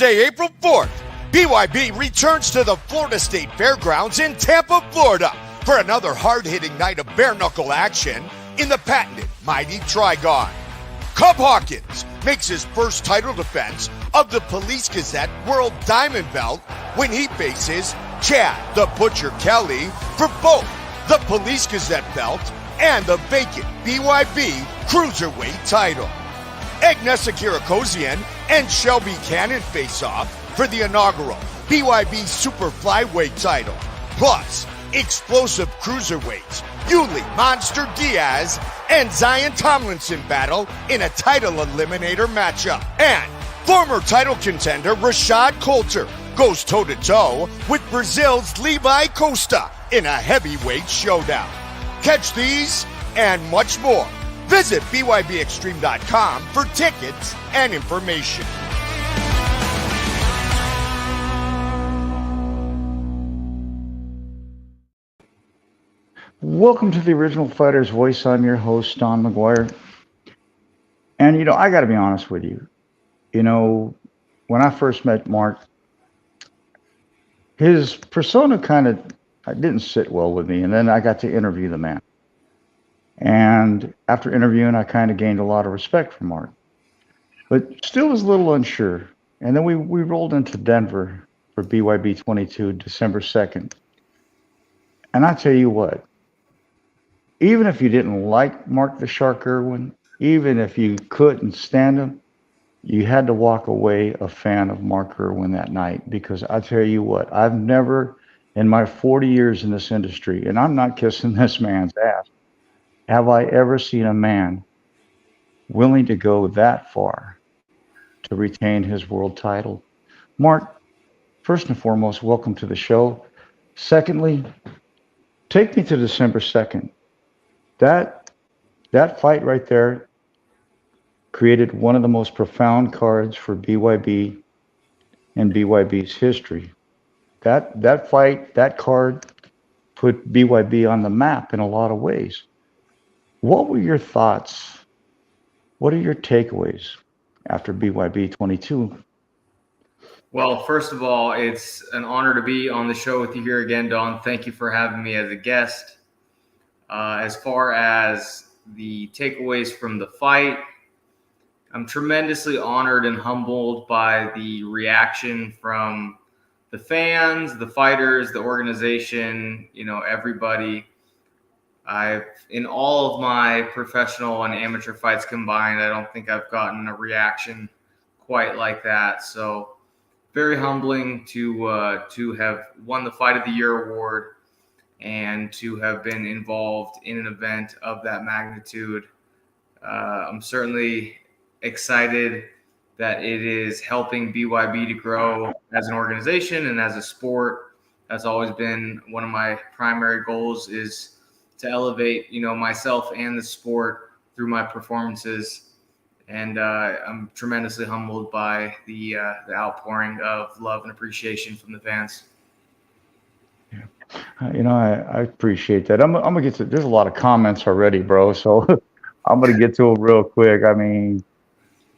Thursday, April 4th, BYB returns to the Florida State Fairgrounds in Tampa, Florida for another hard-hitting night of bare-knuckle action in the patented Mighty Trigon. Cub Hawkins makes his first title defense of the Police Gazette World Diamond Belt when he faces Chad the Butcher Kelly for both the Police Gazette belt and the vacant BYB Cruiserweight title. Agnesa Kirakozian and Shelby Cannon face off for the inaugural BYB Super Flyweight title. Plus, explosive cruiserweights Yuli Monster Diaz and Zion Tomlinson battle in a title eliminator matchup. And former title contender Rashad Coulter goes toe-to-toe with Brazil's Levi Costa in a heavyweight showdown. Catch these and much more. Visit BYBExtreme.com for tickets and information. Welcome to the Original Fighter's Voice. I'm your host, Don Mcguire. And, I got to be honest with you. When I first met Mark, his persona kind of didn't sit well with me. And then I got to interview the man. And after interviewing, I kind of gained a lot of respect for Mark. But still was a little unsure. And then we rolled into Denver for BYB 22, December 2nd. And I tell you what, even if you didn't like Mark the Shark Irwin, even if you couldn't stand him, you had to walk away a fan of Mark Irwin that night. Because I tell you what, I've never, in my 40 years in this industry, and I'm not kissing this man's ass, have I ever seen a man willing to go that far to retain his world title? Mark, first and foremost, welcome to the show. Secondly, take me to December 2nd. That fight right there created one of the most profound cards for BYB and BYB's history. That fight, that card put BYB on the map in a lot of ways. What were your thoughts? What are your takeaways after BYB 22? Well, first of all, it's an honor to be on the show with you here again, Don. Thank you for having me as a guest. As far as the takeaways from the fight, I'm tremendously honored and humbled by the reaction from the fans, the fighters, the organization, everybody. In all of my professional and amateur fights combined, I don't think I've gotten a reaction quite like that. So very humbling to have won the Fight of the Year award and to have been involved in an event of that magnitude. I'm certainly excited that it is helping BYB to grow as an organization and as a sport. That's always been one of my primary goals, is to elevate, myself and the sport through my performances. And I'm tremendously humbled by the outpouring of love and appreciation from the fans. Yeah. I appreciate that. I'm gonna get to, there's a lot of comments already, bro. So I'm gonna get to it real quick. I mean,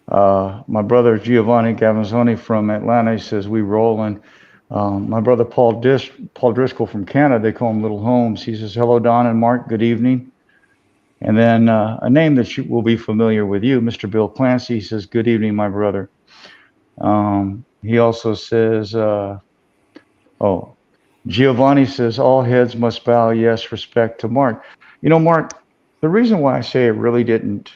my brother Giovanni Gavazzoni from Atlanta, he says, we rolling. My brother Paul Driscoll from Canada, they call him Little Holmes. He says, hello, Don and Mark, good evening. And then a name that will be familiar with you, Mr. Bill Clancy, says, good evening, my brother. He also says, Giovanni says, all heads must bow, yes, respect to Mark. Mark, the reason why I say it really didn't,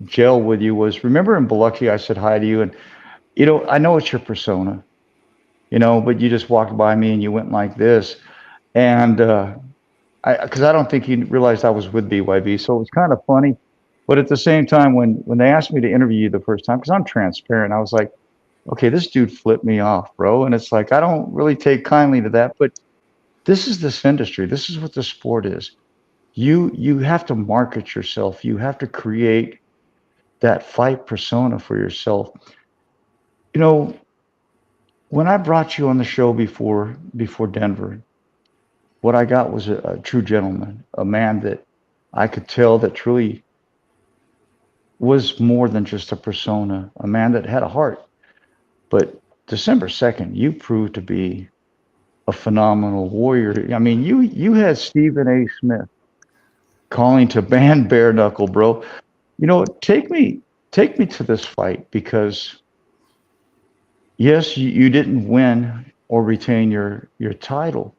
gel with you was, remember in Biloxi, I said hi to you, and I know it's your persona, but you just walked by me and you went like this. And because I don't think you realized I was with BYB. So it was kind of funny. But at the same time, when they asked me to interview you the first time, because I'm transparent, I was like, okay, this dude flipped me off, bro. And it's like, I don't really take kindly to that. But this is this industry. This is what the sport is. You have to market yourself. You have to create that fight persona for yourself. When I brought you on the show before Denver, what I got was a true gentleman, a man that I could tell that truly was more than just a persona, a man that had a heart. But December 2nd, you proved to be a phenomenal warrior. I mean, you had Stephen A. Smith calling to ban bare knuckle, bro. You know, take me to this fight because yes, you didn't win or retain your title,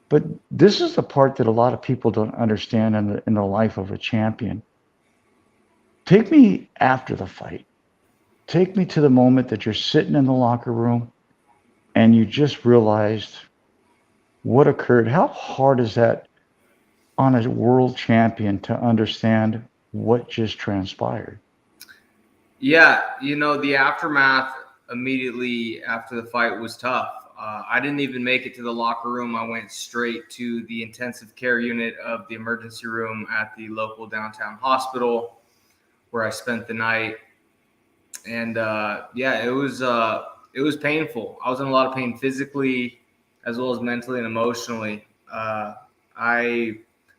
but this is the part that a lot of people don't understand in the life of a champion. Take me after the fight. Take me to the moment that you're sitting in the locker room and you just realized what occurred. How hard is that on a world champion to understand what just transpired? Yeah, the aftermath immediately after the fight was tough. I didn't even make it to the locker room. I went straight to the intensive care unit of the emergency room at the local downtown hospital, where I spent the night. And yeah, it was painful. I was in a lot of pain physically, as well as mentally and emotionally. I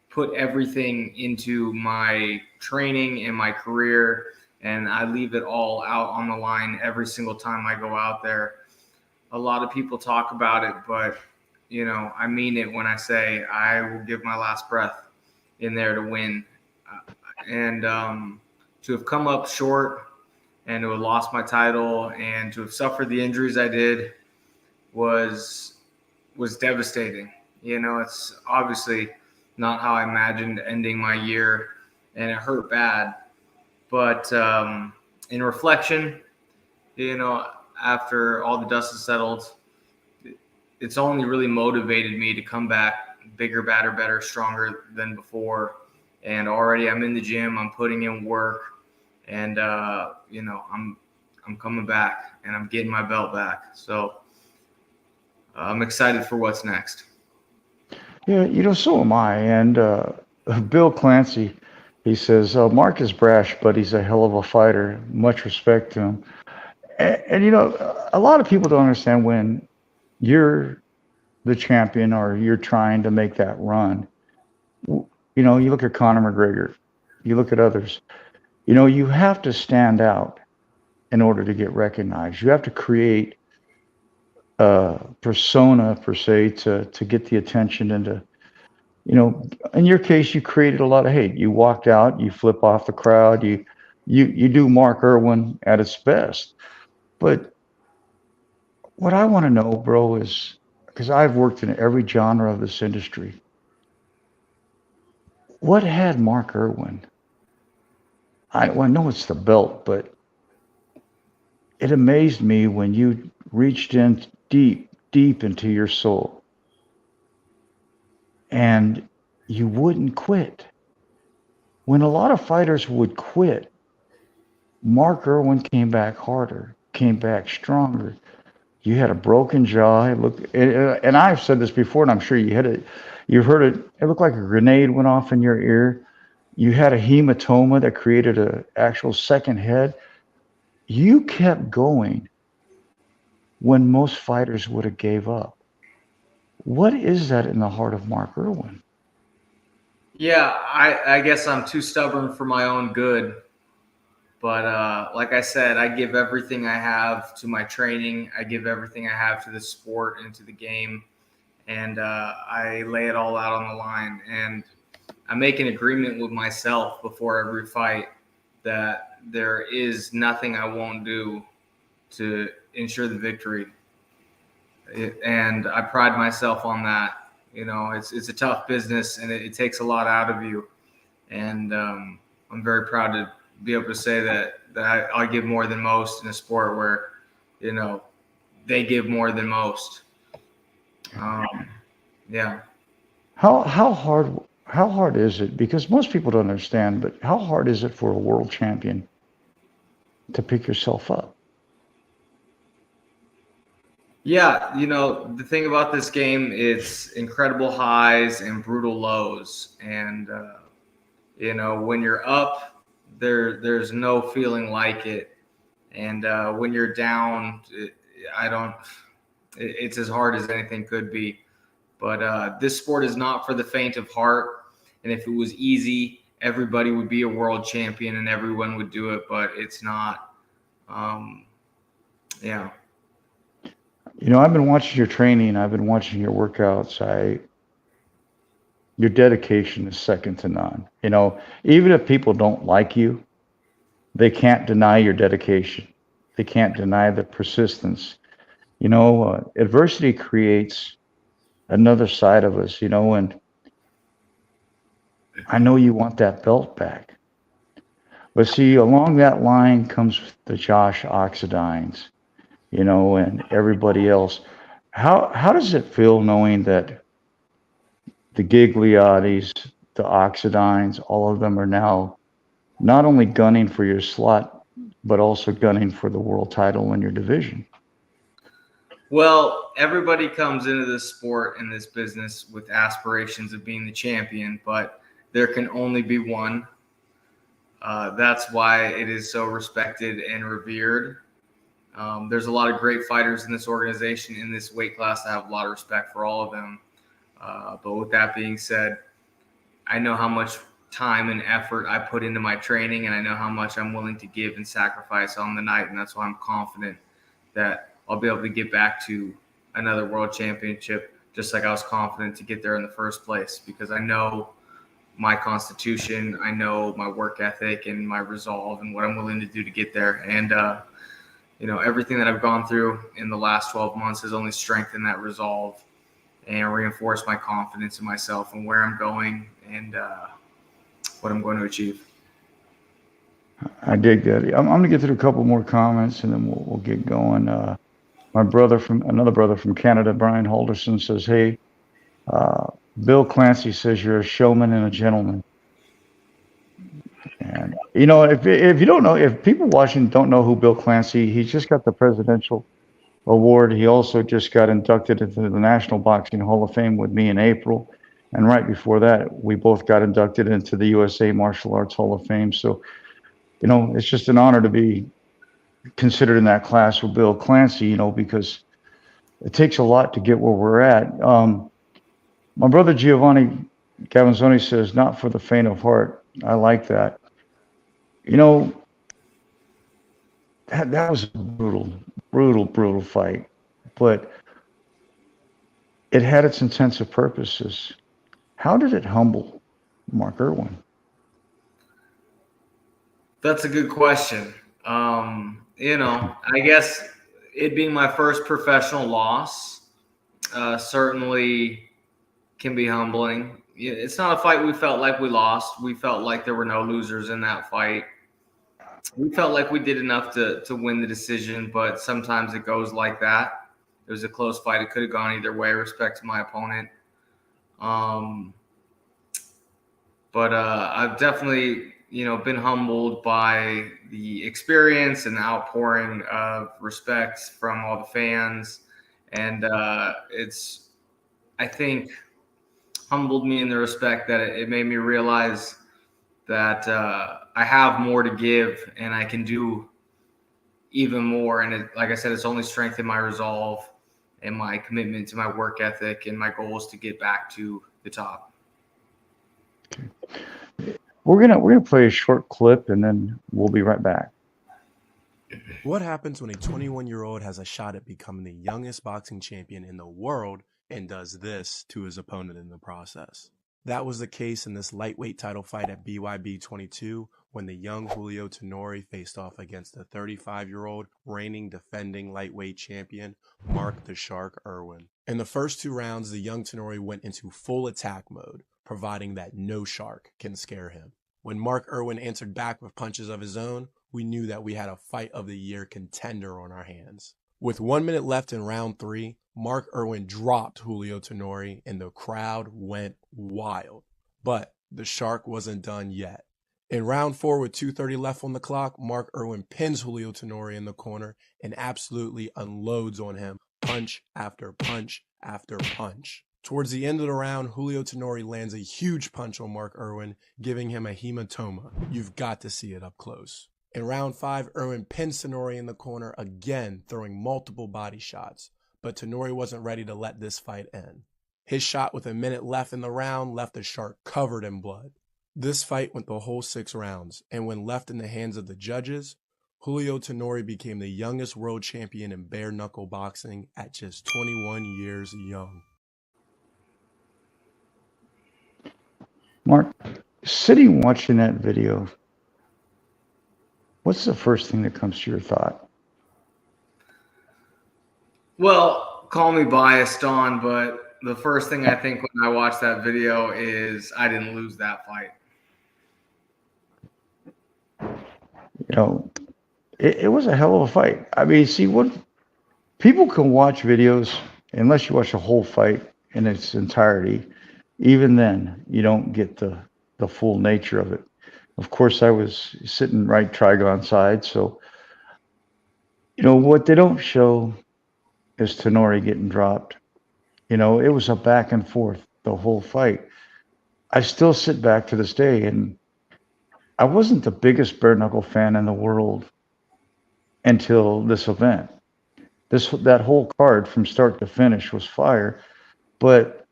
put everything into my training and my career, and I leave it all out on the line every single time I go out there. A lot of people talk about it, but I mean it when I say I will give my last breath in there to win. And to have come up short and to have lost my title and to have suffered the injuries I did was devastating. It's obviously not how I imagined ending my year, and it hurt bad. But in reflection, after all the dust has settled, it's only really motivated me to come back bigger, badder, better, stronger than before. And already I'm in the gym, I'm putting in work, and I'm coming back and I'm getting my belt back. So I'm excited for what's next. Yeah, so am I. And Bill Clancy, he says, Mark is brash, but he's a hell of a fighter. Much respect to him. And a lot of people don't understand when you're the champion or you're trying to make that run. You look at Conor McGregor, you look at others, you have to stand out in order to get recognized. You have to create a persona per se to get the attention and to, in your case, you created a lot of hate. You walked out, you flip off the crowd, you do Mark Irwin at its best. But what I want to know, bro, is because I've worked in every genre of this industry, what had Mark Irwin? Well, I know it's the belt, but it amazed me when you reached in deep, deep into your soul and you wouldn't quit. When a lot of fighters would quit, Mark Irwin came back harder, came back stronger. You had a broken jaw. And I've said this before, and I'm sure you've heard it. It looked like a grenade went off in your ear. You had a hematoma that created an actual second head. You kept going when most fighters would have gave up. What is that in the heart of Mark Irwin? Yeah, I guess I'm too stubborn for my own good. But like I said, I give everything I have to my training. I give everything I have to the sport and to the game. And I lay it all out on the line. And I make an agreement with myself before every fight that there is nothing I won't do to ensure the victory. And I pride myself on that. It's a tough business, and it takes a lot out of you. And I'm very proud to be able to say that I give more than most in a sport where, they give more than most. Yeah. How hard is it? Because most people don't understand, but how hard is it for a world champion to pick yourself up? Yeah, the thing about this game, it's incredible highs and brutal lows. And, when you're up, there's no feeling like it. And when you're down, it's as hard as anything could be. But this sport is not for the faint of heart. And if it was easy, everybody would be a world champion and everyone would do it, but it's not. Yeah. I've been watching your training. I've been watching your workouts. Your dedication is second to none. Even if people don't like you, they can't deny your dedication. They can't deny the persistence. Adversity creates another side of us, and I know you want that belt back. But see, along that line comes the Josh Oxidines, and everybody else. How does it feel knowing that the Gigliottis, the Oxidines, all of them are now not only gunning for your slot, but also gunning for the world title in your division? Well, everybody comes into this sport and this business with aspirations of being the champion, but there can only be one. That's why it is so respected and revered. There's a lot of great fighters in this organization, in this weight class. I have a lot of respect for all of them. But with that being said, I know how much time and effort I put into my training, and I know how much I'm willing to give and sacrifice on the night. And that's why I'm confident that I'll be able to get back to another world championship, just like I was confident to get there in the first place, because I know my constitution, I know my work ethic and my resolve and what I'm willing to do to get there. And, everything that I've gone through in the last 12 months has only strengthened that resolve and reinforced my confidence in myself and where I'm going and what I'm going to achieve. I dig that. I'm going to get through a couple more comments and then we'll get going. Another brother from Canada, Brian Halderson, says, "Hey, Bill Clancy says you're a showman and a gentleman." And if you don't know, if people watching don't know who Bill Clancy, he just got the presidential award. He also just got inducted into the National Boxing Hall of Fame with me in April, and right before that, we both got inducted into the USA Martial Arts Hall of Fame. So, it's just an honor to be considered in that class with Bill Clancy. Because it takes a lot to get where we're at. My brother Giovanni Gavanzoni says, "Not for the faint of heart." I like that. That was a brutal fight, but it had its intensive purposes. How did it humble Mark Irwin? That's a good question. I guess it being my first professional loss certainly can be humbling. It's not a fight we felt like we lost. We felt like there were no losers in that fight. We felt like we did enough to win the decision, but sometimes it goes like that. It was a close fight. It could have gone either way, respect to my opponent. But I've definitely, been humbled by the experience and the outpouring of respect from all the fans. And it's, I think, humbled me in the respect that it made me realize that I have more to give and I can do even more. And like I said, it's only strengthened my resolve and my commitment to my work ethic and my goals to get back to the top. Okay. We're gonna play a short clip and then we'll be right back. What happens when a 21-year-old has a shot at becoming the youngest boxing champion in the world and does this to his opponent in the process? That was the case in this lightweight title fight at BYB 22 when the young Julio Tenori faced off against the 35-year-old reigning defending lightweight champion Mark the Shark Irwin. In the first two rounds, the young Tenori went into full attack mode, providing that no shark can scare him. When Mark Irwin answered back with punches of his own, we knew that we had a fight of the year contender on our hands. With 1 minute left in round 3, Mark Irwin dropped Julio Tenori and the crowd went wild. But the Shark wasn't done yet. In round 4 with 2:30 left on the clock, Mark Irwin pins Julio Tenori in the corner and absolutely unloads on him, punch after punch after punch. Towards the end of the round, Julio Tenori lands a huge punch on Mark Irwin, giving him a hematoma. You've got to see it up close. In round 5, Irwin pins Tenori in the corner again, throwing multiple body shots. But Tenori wasn't ready to let this fight end. His shot with a minute left in the round left the Shark covered in blood. This fight went the whole 6 rounds, and when left in the hands of the judges, Julio Tenori became the youngest world champion in bare-knuckle boxing at just 21 years young. Mark, sitting watching that video, what's the first thing that comes to your thought? Well, call me biased, Don, but the first thing I think when I watch that video is I didn't lose that fight. You know, it was a hell of a fight. I mean, see, what people can watch videos, unless you watch a whole fight in its entirety, even then, you don't get the full nature of it. Of course, I was sitting right trigon side, so, you know, what they don't show is Tenori getting dropped. You know, it was a back and forth the whole fight. I still sit back to this day, and I wasn't the biggest bare knuckle fan in the world until this event. That whole card from start to finish was fire, but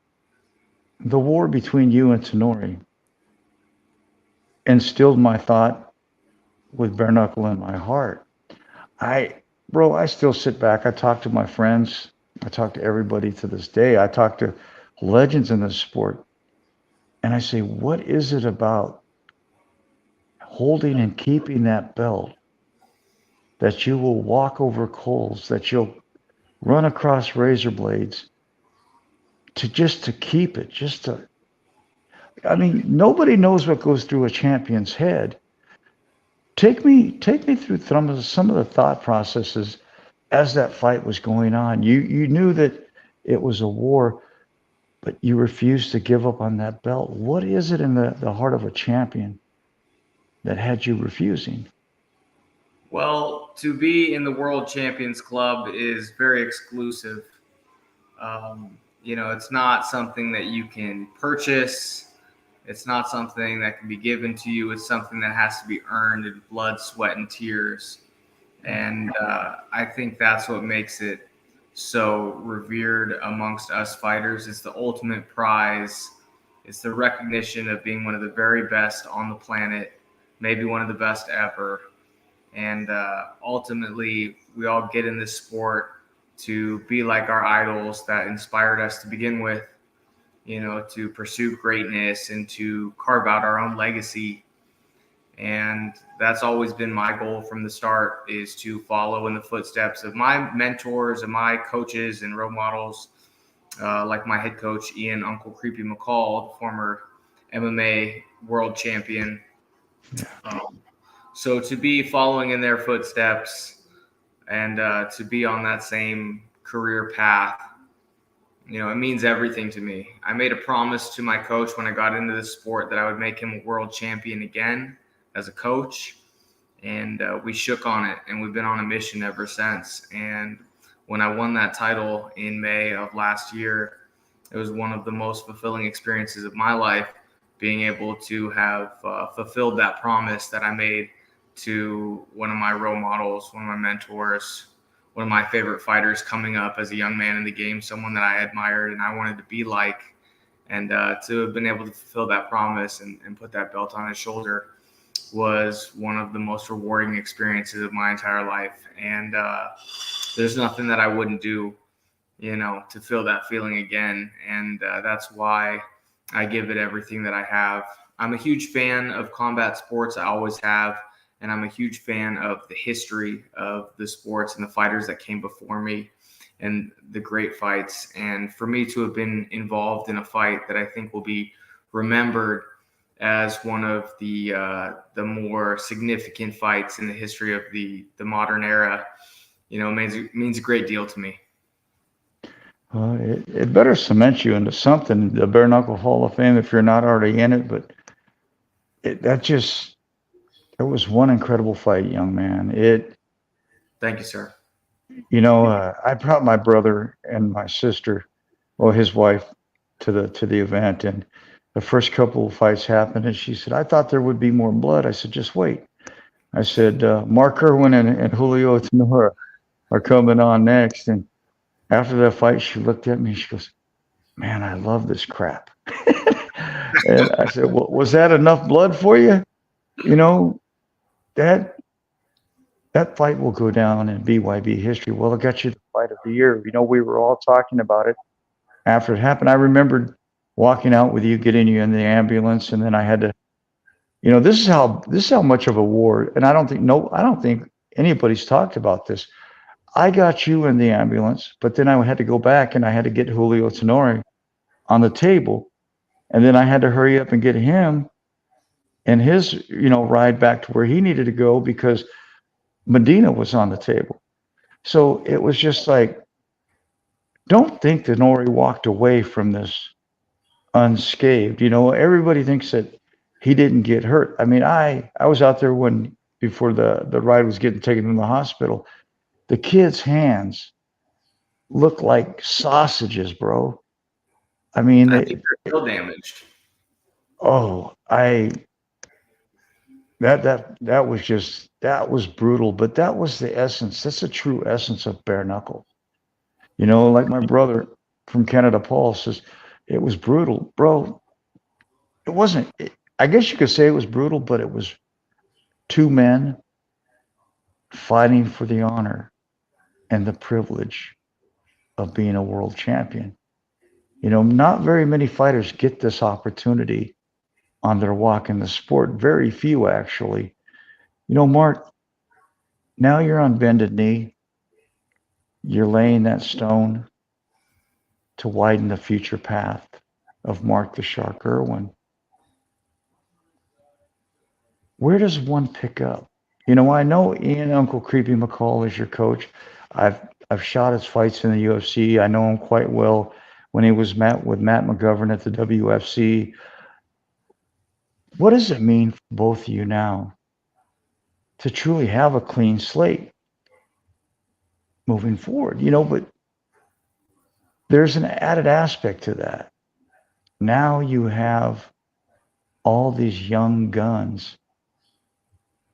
the war between you and Tenori instilled my thought with bare knuckle in my heart. I still sit back. I talk to my friends. I talk to everybody to this day. I talk to legends in this sport, and I say, what is it about holding and keeping that belt that you will walk over coals, that you'll run across razor blades to keep it, I mean, nobody knows what goes through a champion's head. Take me through some of the thought processes as that fight was going on. You knew that it was a war, but you refused to give up on that belt. What is it in the heart of a champion that had you refusing? Well, to be in the World Champions Club is very exclusive. You know, it's not something that you can purchase. It's not something that can be given to you. It's something that has to be earned in blood, sweat, and tears. And I think that's what makes it so revered amongst us fighters. It's the ultimate prize. It's the recognition of being one of the very best on the planet, maybe one of the best ever. And ultimately, we all get in this sport to be like our idols that inspired us to begin with, you know, to pursue greatness and to carve out our own legacy. And that's always been my goal from the start, is to follow in the footsteps of my mentors and my coaches and role models, like my head coach, Ian Uncle Creepy McCall, the former MMA world champion. So to be following in their footsteps and to be on that same career path, you know, it means everything to me. I made a promise to my coach when I got into the sport that I would make him a world champion again as a coach. And we shook on it, and we've been on a mission ever since. And when I won that title in May of last year, it was one of the most fulfilling experiences of my life, being able to have fulfilled that promise that I made to one of my role models, one of my mentors, one of my favorite fighters coming up as a young man in the game, someone that I admired and I wanted to be like. And to have been able to fulfill that promise and put that belt on his shoulder was one of the most rewarding experiences of my entire life. And there's nothing that I wouldn't do, you know, to feel that feeling again. And that's why I give it everything that I have. I'm a huge fan of combat sports. I always have. And I'm a huge fan of the history of the sports and the fighters that came before me and the great fights. And for me to have been involved in a fight that I think will be remembered as one of the more significant fights in the history of the modern era, you know, means a great deal to me. It better cement you into something, the Bare Knuckle Hall of Fame, if you're not already in it. But it was one incredible fight, young man. Thank you, sir. You know, I brought my brother and my sister, well, his wife, to the event, and the first couple of fights happened, and she said, "I thought there would be more blood." I said, "Just wait." I said, "Mark Irwin and Julio Tenora are coming on next." And after that fight, she looked at me and she goes, "Man, I love this crap." And I said, well, was that enough blood for you? You know, that that fight will go down in BYB history. Well, it got you the fight of the year. You know, we were all talking about it after it happened. I remembered walking out with you, getting you in the ambulance, and then I had to, you know, this is how much of a war. And I don't think anybody's talked about this. I got you in the ambulance, but then I had to go back and I had to get Julio Tenori on the table, and then I had to hurry up and get him and his, you know, ride back to where he needed to go because Medina was on the table. So it was just like, don't think that Nori walked away from this unscathed. You know, everybody thinks that he didn't get hurt. I mean, I was out there when before the ride was getting taken to the hospital. The kid's hands look like sausages, bro. I mean, I think they're still damaged. oh, I that was just that was brutal, but that was the essence. That's the true essence of bare knuckle. You know, like my brother from Canada, Paul says, it was brutal, bro. It wasn't. I guess you could say it was brutal, but it was two men fighting for the honor and the privilege of being a world champion. You know, not very many fighters get this opportunity on their walk in the sport. Very few, actually. You know, Mark, now you're on bended knee. You're laying that stone to widen the future path of Mark the Shark Irwin. Where does one pick up? You know, I know Ian Uncle Creepy McCall is your coach. I've shot his fights in the UFC. I know him quite well when he was met with Matt McGovern at the WFC. What does it mean for both of you now to truly have a clean slate moving forward? You know, but there's an added aspect to that. Now you have all these young guns.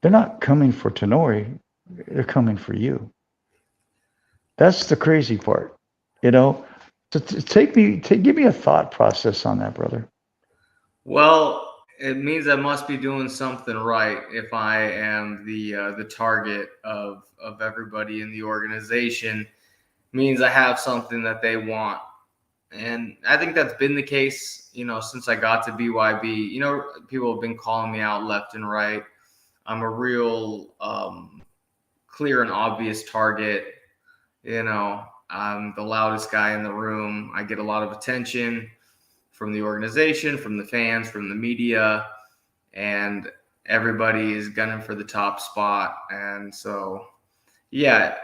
They're not coming for Tenori, they're coming for you. That's the crazy part, you know. So give me a thought process on that, brother. Well, it means I must be doing something right if I am the target of everybody in the organization. It means I have something that they want, and I think that's been the case, you know, since I got to BYB. You know, people have been calling me out left and right. I'm a real clear and obvious target. You know, I'm the loudest guy in the room. I get a lot of attention from the organization, from the fans, from the media, and everybody is gunning for the top spot. And so, yeah,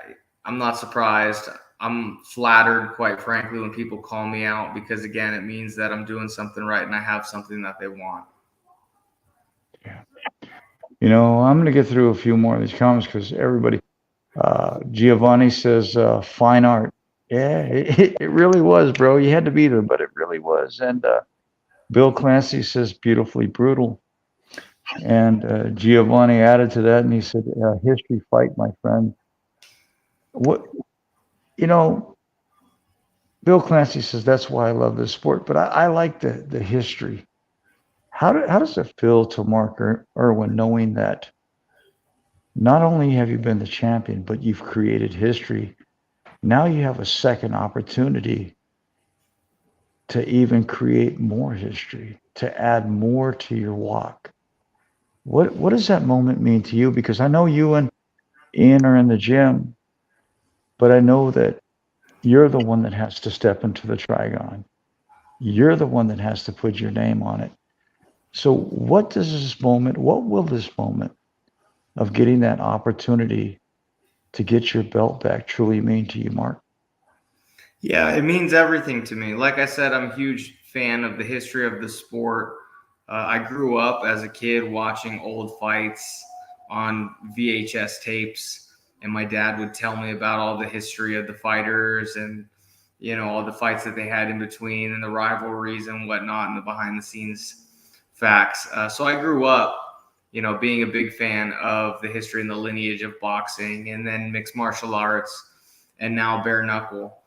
I'm not surprised. I'm flattered, quite frankly, when people call me out because, again, it means that I'm doing something right and I have something that they want. Yeah. You know, I'm going to get through a few more of these comments because everybody, Giovanni says, fine art. Yeah, it really was, bro. You had to be there, but it really was. And Bill Clancy says, beautifully brutal. And Giovanni added to that and he said, history fight, my friend. What, you know, Bill Clancy says, that's why I love this sport, but I like the history. How does it feel to Mark Irwin knowing that not only have you been the champion, but you've created history? Now you have a second opportunity to even create more history, to add more to your walk. What does that moment mean to you? Because I know you and Ian are in the gym, but I know that you're the one that has to step into the trigon. You're the one that has to put your name on it. So what will this moment of getting that opportunity to get your belt back truly mean to you, Mark? Yeah, it means everything to me. Like I said, I'm a huge fan of the history of the sport. I grew up as a kid watching old fights on VHS tapes, and my dad would tell me about all the history of the fighters and, you know, all the fights that they had in between and the rivalries and whatnot and the behind the scenes facts. So I grew up, you know, being a big fan of the history and the lineage of boxing and then mixed martial arts and now bare knuckle.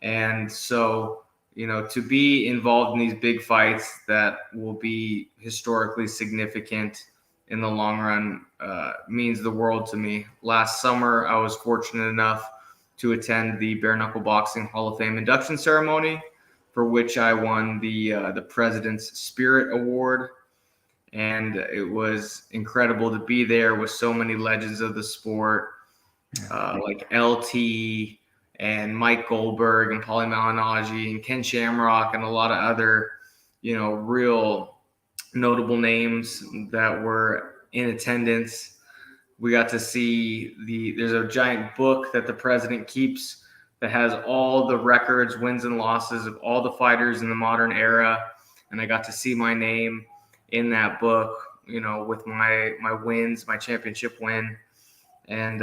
And so to be involved in these big fights that will be historically significant in the long run means the world to me. Last summer, I was fortunate enough to attend the Bare Knuckle Boxing Hall of Fame induction ceremony, for which I won the President's Spirit Award. And it was incredible to be there with so many legends of the sport, like LT and Mike Goldberg and Paulie Malignaggi and Ken Shamrock and a lot of other, real notable names that were in attendance. We got to see there's a giant book that the president keeps that has all the records, wins and losses of all the fighters in the modern era. And I got to see my name in that book, with my wins, my championship win. And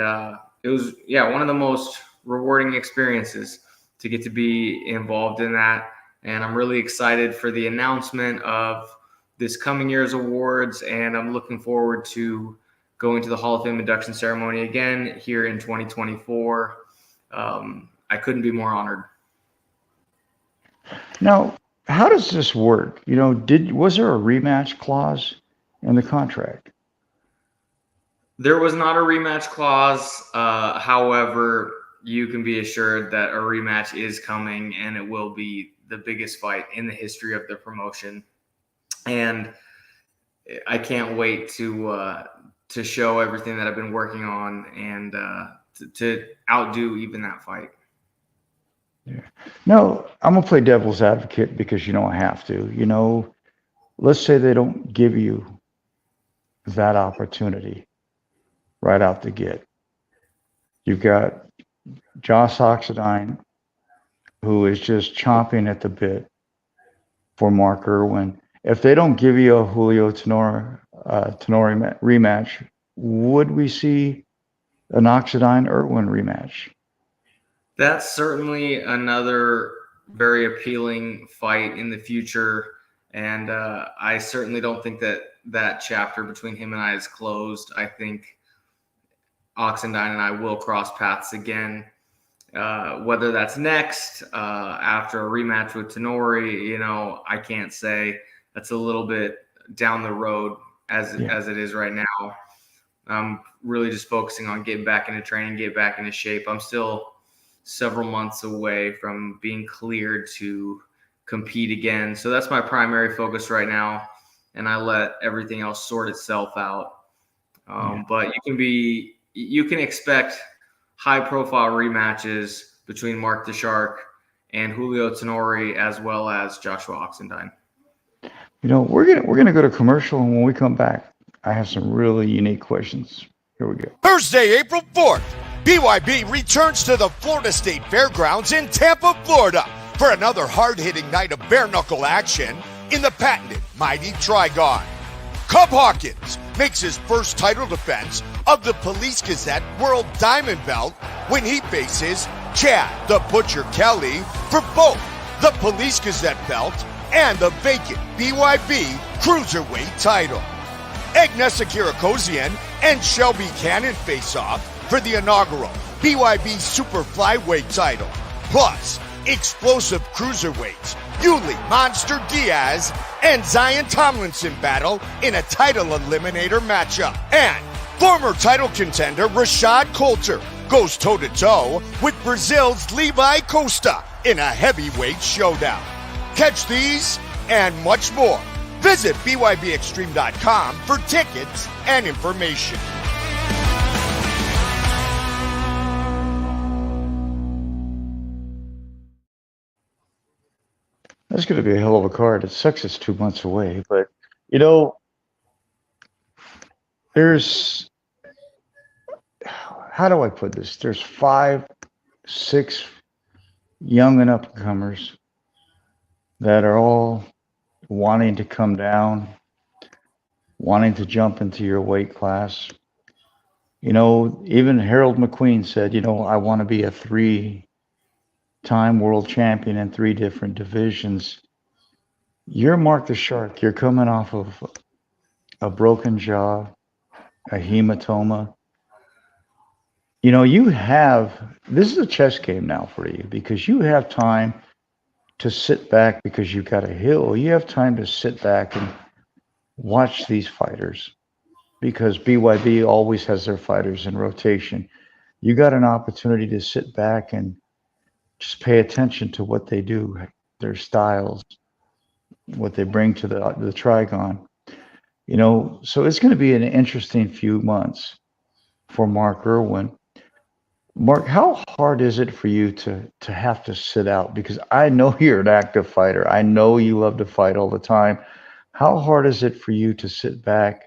it was, one of the most rewarding experiences to get to be involved in that. And I'm really excited for the announcement of this coming year's awards. And I'm looking forward to going to the Hall of Fame induction ceremony again here in 2024. I couldn't be more honored. Now, how does this work? Was there a rematch clause in the contract? There was not a rematch clause. However, you can be assured that a rematch is coming, and it will be the biggest fight in the history of the promotion. And I can't wait to show everything that I've been working on and to outdo even that fight. Yeah. No, I'm gonna play devil's advocate because I have to. Let's say they don't give you that opportunity right out the gate. You've got Josh Oxendine, who is just chomping at the bit for Mark Irwin. If they don't give you a Julio Tenori rematch, would we see an Oxendine Irwin rematch? That's certainly another very appealing fight in the future. And I certainly don't think that chapter between him and I is closed. I think Oxendine and I will cross paths again. Whether that's next, after a rematch with Tenori, I can't say. That's a little bit down the road as it is right now. I'm really just focusing on getting back into training, get back into shape. I'm still several months away from being cleared to compete again. So that's my primary focus right now. And I let everything else sort itself out. But you can expect high profile rematches between Mark the Shark and Julio Tenori, as well as Joshua Oxendine. We're gonna go to commercial, and when we come back, I have some really unique questions. Here we go. Thursday, April 4th, BYB returns to the Florida State Fairgrounds in Tampa, Florida for another hard-hitting night of bare-knuckle action in the patented Mighty Trigon. Cub Hawkins makes his first title defense of the Police Gazette World Diamond Belt when he faces Chad the Butcher Kelly for both the Police Gazette belt and the vacant BYB Cruiserweight title. Agnesa Kirakozian and Shelby Cannon face off for the inaugural BYB Super Flyweight title. Plus, explosive cruiserweights Yuli Monster Diaz and Zion Tomlinson battle in a title eliminator matchup. And former title contender Rashad Coulter goes toe-to-toe with Brazil's Levi Costa in a heavyweight showdown. Catch these and much more. Visit BYBExtreme.com for tickets and information. That's going to be a hell of a card. It sucks it's 2 months away, but there's, how do I put this? There's 5, 6 young and up-and-comers that are all wanting to come down, wanting to jump into your weight class. Even Harold McQueen said, I want to be a 3-time world champion in 3 different divisions. You're Mark the Shark. You're coming off of a broken jaw, a hematoma. This is a chess game now for you because you have time to sit back because you've got a hill. You have time to sit back and watch these fighters because BYB always has their fighters in rotation. You got an opportunity to sit back and just pay attention to what they do, their styles, what they bring to the Trigon. So it's going to be an interesting few months for Mark Irwin. Mark, how hard is it for you to have to sit out? Because I know you're an active fighter. I know you love to fight all the time. How hard is it for you to sit back?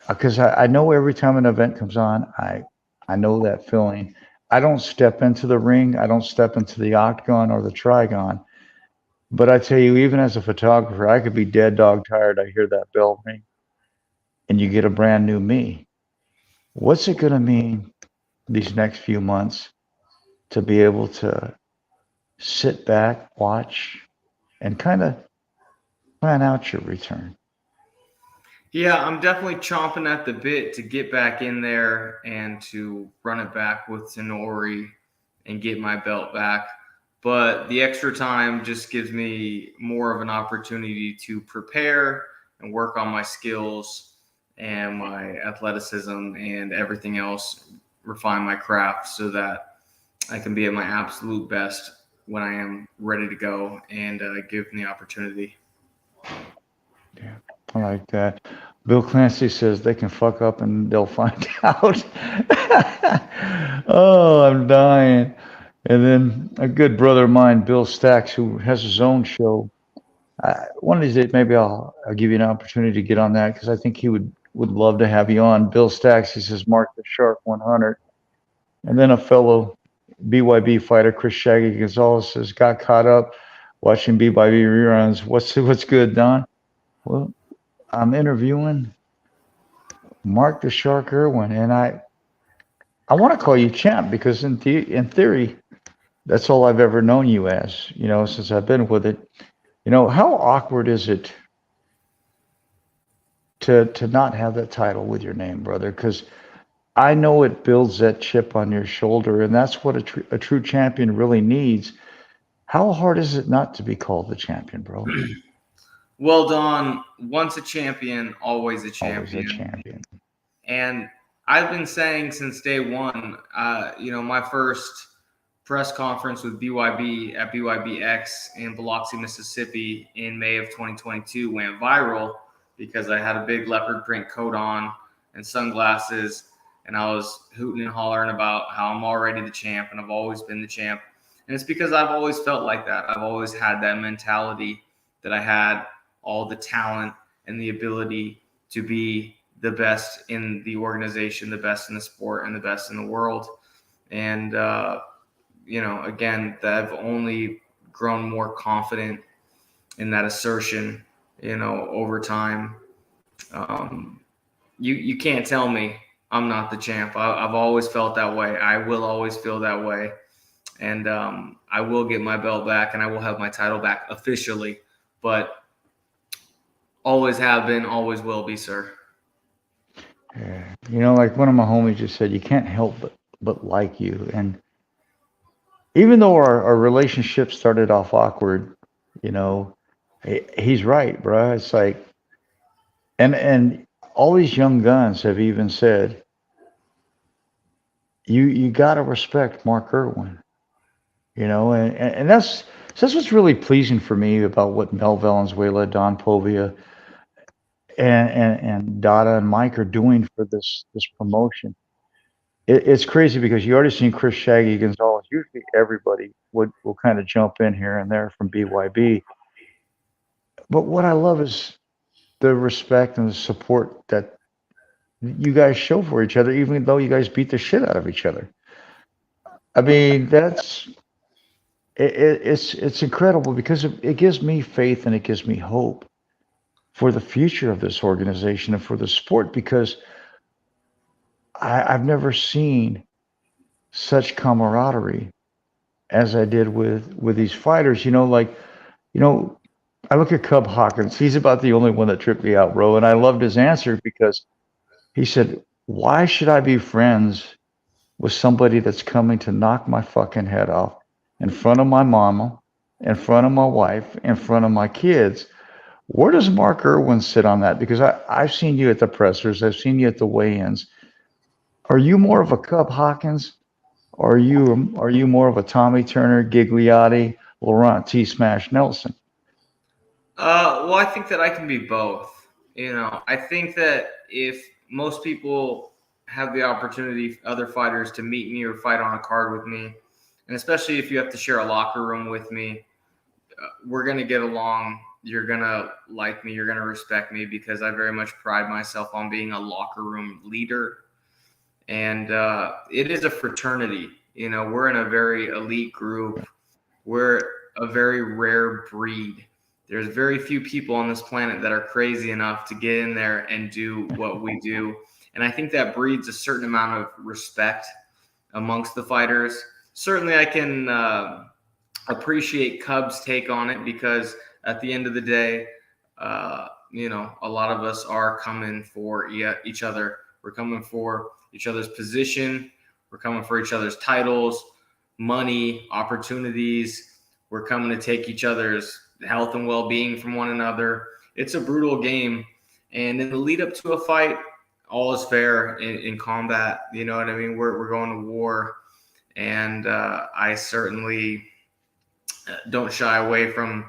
Because I know every time an event comes on, I know that feeling. I don't step into the ring. I don't step into the octagon or the trigon. But I tell you, even as a photographer, I could be dead dog tired. I hear that bell ring, and you get a brand new me. What's it going to mean these next few months to be able to sit back, watch, and kind of plan out your return? Yeah, I'm definitely chomping at the bit to get back in there and to run it back with Tenori and get my belt back. But the extra time just gives me more of an opportunity to prepare and work on my skills and my athleticism and everything else, refine my craft so that I can be at my absolute best when I am ready to go and give me the opportunity. Yeah, I like that. Bill Clancy says they can fuck up and they'll find out. Oh, I'm dying. And then a good brother of mine, Bill Stacks, who has his own show. One of these days, maybe I'll give you an opportunity to get on that because I think he would love to have you on. Bill Stacks, he says, Mark the Shark 100. And then a fellow BYB fighter, Chris Shaggy Gonzalez, says, got caught up watching BYB reruns. What's good, Don? Well, I'm interviewing Mark the Shark Irwin, and I want to call you champ because in theory, that's all I've ever known you as, since I've been with it. How awkward is it to not have that title with your name, brother? Because I know it builds that chip on your shoulder, and that's what a true champion really needs. How hard is it not to be called the champion, bro? Well, Don, once a champion, always a champion. Always a champion. And I've been saying since day one, my first press conference with BYB at BYBX in Biloxi, Mississippi in May of 2022 went viral because I had a big leopard print coat on and sunglasses, and I was hooting and hollering about how I'm already the champ and I've always been the champ. And it's because I've always felt like that. I've always had that mentality that I had all the talent and the ability to be the best in the organization, the best in the sport, and the best in the world. And, again, that I've only grown more confident in that assertion, over time. You can't tell me I'm not the champ. I've always felt that way. I will always feel that way. And I will get my belt back and I will have my title back officially, but always have been, always will be, sir. Yeah. Like one of my homies just said, you can't help but like you. And even though our relationship started off awkward, he's right, bro. It's like, and all these young guns have even said, you got to respect Mark Irwin, and that's what's really pleasing for me about what Mel Valenzuela, Don Povia, and Dada and Mike are doing for this promotion. It's crazy because you already seen Chris Shaggy Gonzalez. Usually everybody will kind of jump in here and there from BYB. But what I love is the respect and the support that you guys show for each other, even though you guys beat the shit out of each other. I mean, it's incredible because it gives me faith and it gives me hope for the future of this organization and for the sport, because I've never seen such camaraderie as I did with these fighters. I look at Cub Hawkins. He's about the only one that tripped me out, bro. And I loved his answer because he said, why should I be friends with somebody that's coming to knock my fucking head off in front of my mama, in front of my wife, in front of my kids. Where does Mark Irwin sit on that? Because I've seen you at the pressers, I've seen you at the weigh-ins. Are you more of a Cub Hawkins? Or are you more of a Tommy Turner, Gigliotti, Laurent T. Smash Nelson? Well, I think that I can be both. I think that if most people have the opportunity, other fighters, to meet me or fight on a card with me, and especially if you have to share a locker room with me, we're going to get along. You're going to like me. You're going to respect me because I very much pride myself on being a locker room leader. And it is a fraternity. We're in a very elite group. We're a very rare breed. There's very few people on this planet that are crazy enough to get in there and do what we do. And I think that breeds a certain amount of respect amongst the fighters. Certainly I can appreciate Cub's take on it because at the end of the day, a lot of us are coming for each other. We're coming for each other's position. We're coming for each other's titles, money, opportunities. We're coming to take each other's health and well-being from one another. It's a brutal game. And in the lead up to a fight, all is fair in combat. You know what I mean? We're going to war. And I certainly don't shy away from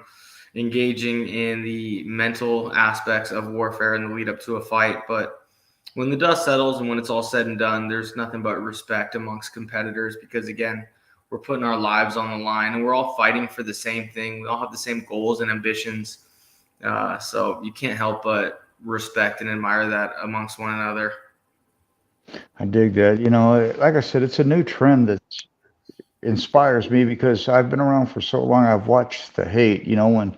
engaging in the mental aspects of warfare in the lead up to a fight. But when the dust settles and when it's all said and done, there's nothing but respect amongst competitors because, again, we're putting our lives on the line and we're all fighting for the same thing. We all have the same goals and ambitions. So you can't help but respect and admire that amongst one another. I dig that. Like I said, it's a new trend that inspires me because I've been around for so long. I've watched the hate, when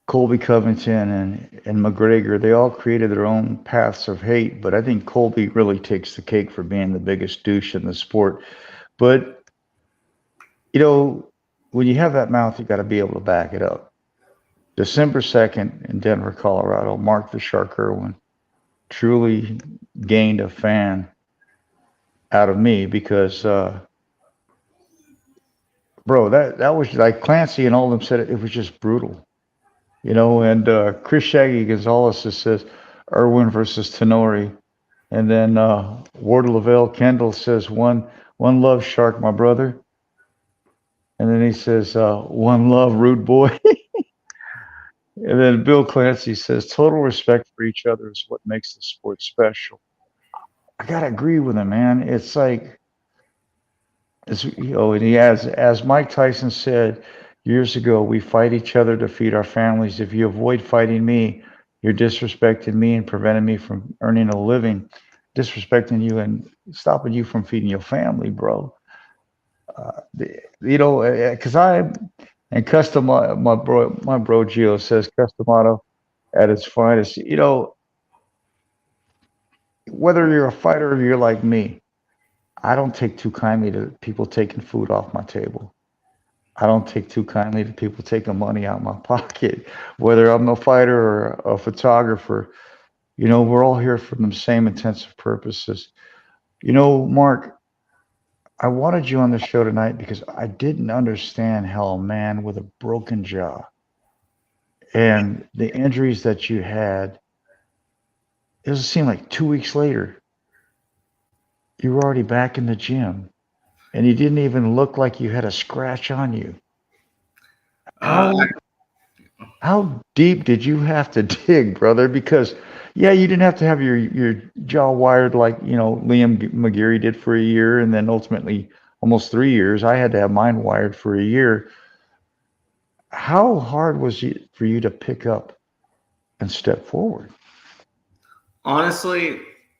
Colby Covington and McGregor, they all created their own paths of hate. But I think Colby really takes the cake for being the biggest douche in the sport. But, when you have that mouth, you got to be able to back it up. December 2nd in Denver, Colorado, Mark the Shark Irwin truly gained a fan out of me because, bro, that was like Clancy and all of them said it was just brutal. And Chris Shaggy Gonzalez says Irwin versus Tenori. And then Ward Lavelle Kendall says, one love, Shark, my brother. And then he says, one love, rude boy. And then Bill Clancy says, total respect for each other is what makes the sport special. I got to agree with him, man. It's like, and he adds, as Mike Tyson said years ago, we fight each other to feed our families. If you avoid fighting me, you're disrespecting me and preventing me from earning a living, disrespecting you and stopping you from feeding your family, bro. Because and custom my bro Gio says Customato at its finest. Whether you're a fighter or you're like me, I don't take too kindly to people taking food off my table. I don't take too kindly to people taking money out of my pocket. Whether I'm a fighter or a photographer, we're all here for the same intensive purposes. Mark, I wanted you on the show tonight because I didn't understand how a man with a broken jaw and the injuries that you had, it seemed like 2 weeks later, you were already back in the gym and you didn't even look like you had a scratch on you. How deep did you have to dig, brother? Because yeah, you didn't have to have your jaw wired like Liam Mcguire did for a year, and then ultimately almost 3 years. I had to have mine wired for a year. How hard was it for you to pick up and step forward? Honestly,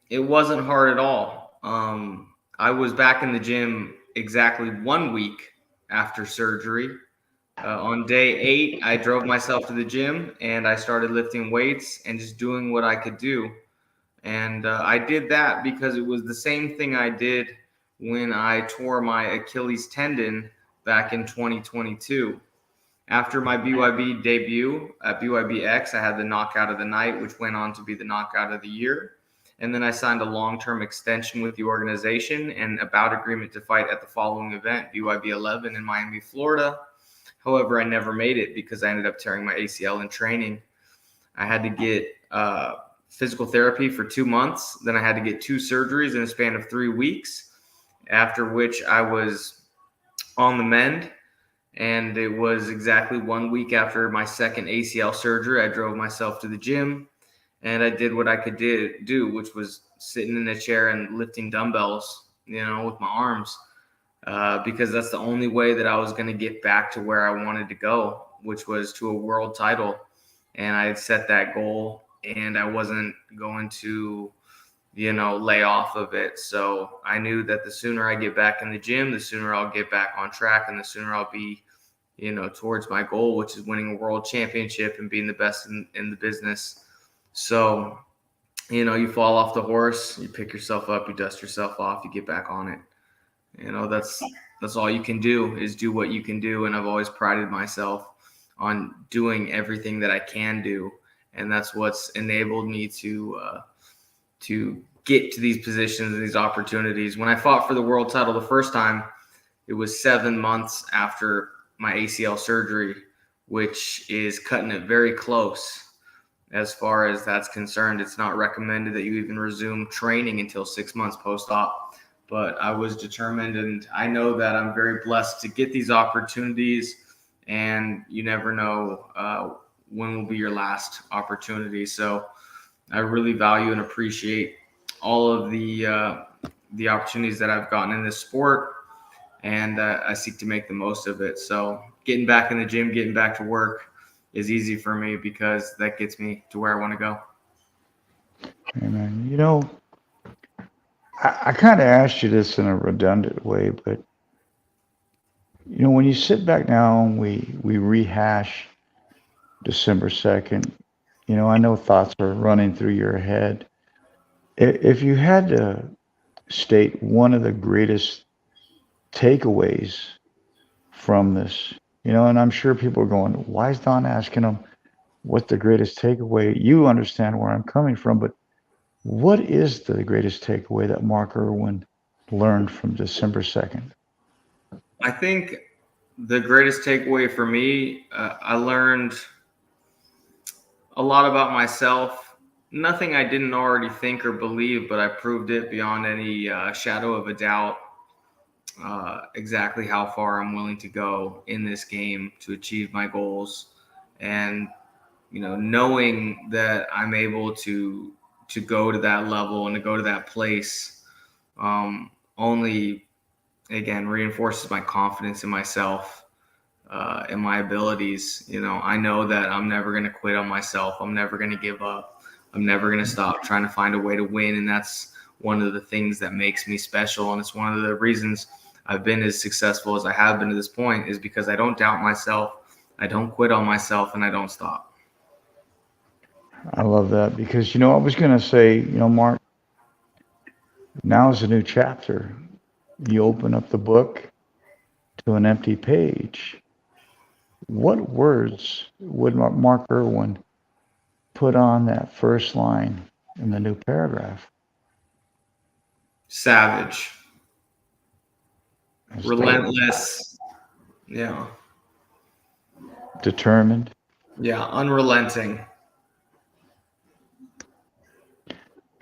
it wasn't hard at all. I was back in the gym exactly 1 week after surgery. On day 8, I drove myself to the gym and I started lifting weights and just doing what I could do. And I did that because it was the same thing I did when I tore my Achilles tendon back in 2022. After my BYB debut at BYBX, I had the knockout of the night, which went on to be the knockout of the year. And then I signed a long-term extension with the organization and a bout agreement to fight at the following event, BYB 11 in Miami, Florida. However, I never made it because I ended up tearing my ACL in training. I had to get physical therapy for 2 months. Then I had to get 2 surgeries in a span of 3 weeks, after which I was on the mend. And it was exactly 1 week after my second ACL surgery. I drove myself to the gym and I did what I could do, which was sitting in a chair and lifting dumbbells, with my arms, because that's the only way that I was going to get back to where I wanted to go, which was to a world title. And I had set that goal and I wasn't going to, lay off of it. So I knew that the sooner I get back in the gym, the sooner I'll get back on track and the sooner I'll be, towards my goal, which is winning a world championship and being the best in the business. So, you fall off the horse, you pick yourself up, you dust yourself off, you get back on it. That's all you can do, is do what you can do. And I've always prided myself on doing everything that I can do. And that's what's enabled me to get to these positions and these opportunities. When I fought for the world title the first time, it was 7 months after my ACL surgery, which is cutting it very close as far as that's concerned. It's not recommended that you even resume training until 6 months post-op. But I was determined, and I know that I'm very blessed to get these opportunities, and you never know when will be your last opportunity. So I really value and appreciate all of the opportunities that I've gotten in this sport, and I seek to make the most of it. So getting back in the gym, getting back to work is easy for me because that gets me to where I want to go. Amen. I kind of asked you this in a redundant way, but when you sit back now and we rehash December 2nd, I know thoughts are running through your head. If you had to state one of the greatest takeaways from this, and I'm sure people are going, why is Don asking him what the greatest takeaway? You understand where I'm coming from, but what is the greatest takeaway that Mark Irwin learned from December 2nd? I think the greatest takeaway for me, I learned a lot about myself. Nothing I didn't already think or believe, but I proved it beyond any shadow of a doubt, exactly how far I'm willing to go in this game to achieve my goals. And, knowing that I'm able to go to that level and to go to that place only, again, reinforces my confidence in myself and my abilities. I know that I'm never going to quit on myself. I'm never going to give up. I'm never going to stop trying to find a way to win. And that's one of the things that makes me special. And it's one of the reasons I've been as successful as I have been to this point, is because I don't doubt myself. I don't quit on myself, and I don't stop. I love that because, I was going to say, Mark, now is a new chapter. You open up the book to an empty page. What words would Mark Irwin put on that first line in the new paragraph? Savage. That's relentless. Yeah. Determined. Yeah. Unrelenting.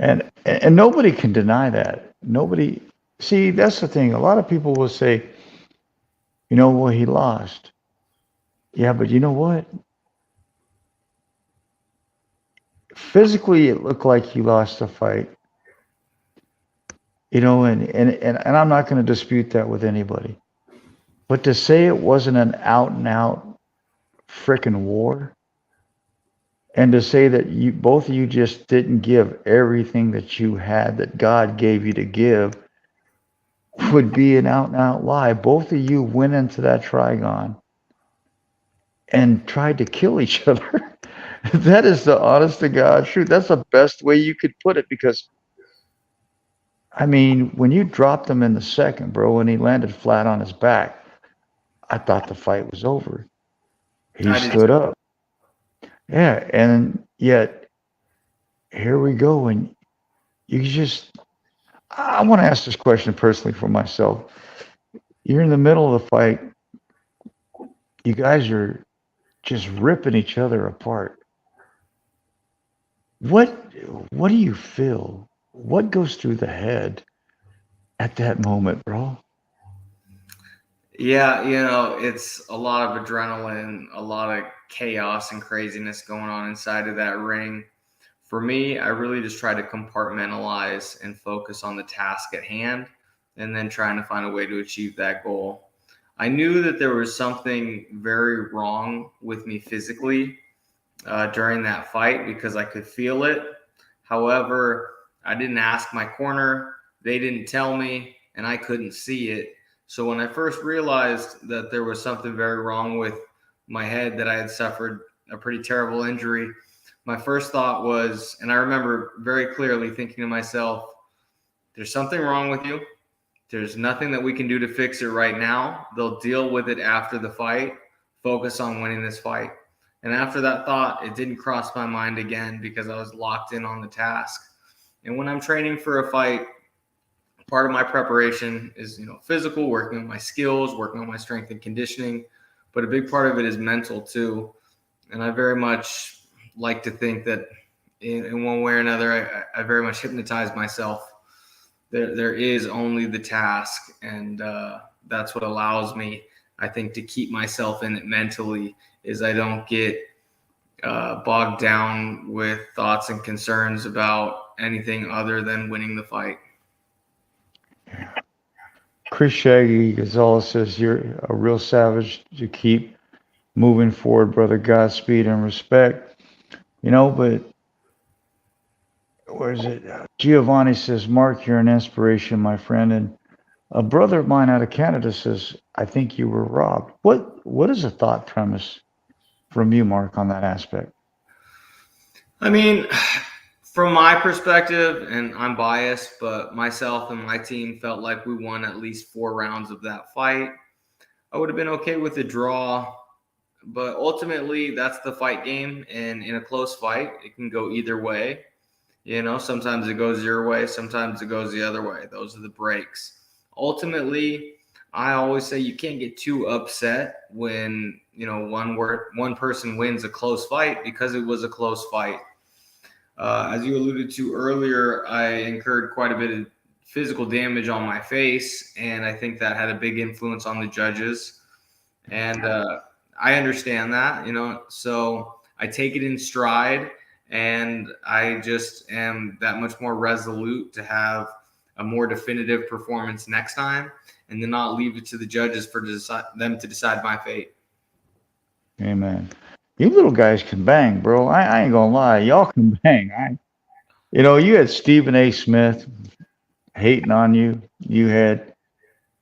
And nobody can deny that. Nobody. See, that's the thing. A lot of people will say, well, he lost. Yeah, but you know what? Physically, it looked like he lost the fight. And I'm not going to dispute that with anybody. But to say it wasn't an out and out frickin' war, and to say that both of you just didn't give everything that you had, that God gave you to give, would be an out and out lie. Both of you went into that trigon and tried to kill each other. That is the honest to God truth. That's the best way you could put it, because when you dropped him in the second, bro, and he landed flat on his back, I thought the fight was over. He stood up. Yeah, and yet here we go, and I want to ask this question personally for myself. You're in the middle of the fight. you guys are just ripping each other apart. What what do you feel? What goes through the head at that moment, bro? Yeah, it's a lot of adrenaline, a lot of chaos and craziness going on inside of that ring. For me, I really just try to compartmentalize and focus on the task at hand and then trying to find a way to achieve that goal. I knew that there was something very wrong with me physically during that fight because I could feel it. However, I didn't ask my corner, they didn't tell me, and I couldn't see it. So when I first realized that there was something very wrong with my head, that I had suffered a pretty terrible injury, my first thought was, and I remember very clearly thinking to myself, there's something wrong with you. There's nothing that we can do to fix it right now. They'll deal with it after the fight. Focus on winning this fight. And after that thought, it didn't cross my mind again because I was locked in on the task. And when I'm training for a fight, part of my preparation is, physical, working on my skills, working on my strength and conditioning, but a big part of it is mental too. And I very much like to think that in one way or another, I very much hypnotize myself. There is only the task, and that's what allows me, I think, to keep myself in it mentally, is I don't get bogged down with thoughts and concerns about anything other than winning the fight. Chris Shaggy Gonzalez says you're a real savage to keep moving forward, brother. Godspeed and respect. But where is it? Giovanni says, Mark, you're an inspiration, my friend. And a brother of mine out of Canada says, I think you were robbed. What is a thought premise from you, Mark, on that aspect? I mean, from my perspective, and I'm biased, but myself and my team felt like we won at least 4 rounds of that fight. I would have been okay with a draw, but ultimately that's the fight game. And in a close fight, it can go either way. Sometimes it goes your way, sometimes it goes the other way. Those are the breaks. Ultimately, I always say you can't get too upset when, one person wins a close fight, because it was a close fight. As you alluded to earlier, I incurred quite a bit of physical damage on my face, and I think that had a big influence on the judges. And I understand that, so I take it in stride, and I just am that much more resolute to have a more definitive performance next time, and then not leave it to the judges for them to decide my fate. Amen. You little guys can bang, bro. I ain't gonna lie. Y'all can bang. You had Stephen A. Smith hating on you. You had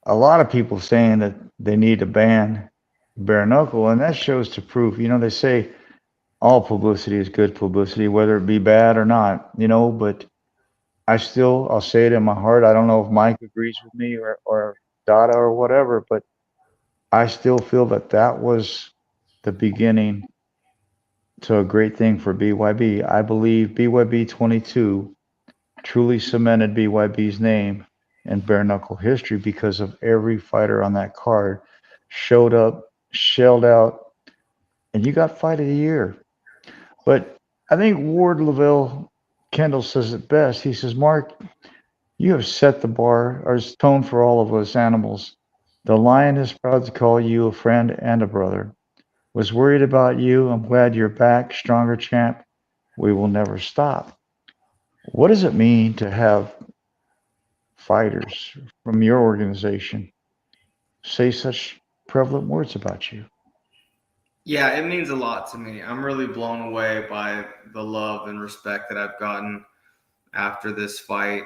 a lot of people saying that they need to ban bare knuckle, and that shows to proof. They say all publicity is good publicity, whether it be bad or not. But I'll say it in my heart. I don't know if Mike agrees with me or Dada or whatever, but I still feel that was the beginning to a great thing for BYB. I believe BYB 22 truly cemented BYB's name in bare knuckle history because of every fighter on that card showed up, shelled out, and you got fight of the year. But I think Ward Lavelle Kendall says it best. He says, Mark, you have set the bar or tone for all of us animals. The lion is proud to call you a friend and a brother. Was worried about you. I'm glad you're back. Stronger champ. We will never stop. What does it mean to have fighters from your organization say such prevalent words about you? Yeah, it means a lot to me. I'm really blown away by the love and respect that I've gotten after this fight.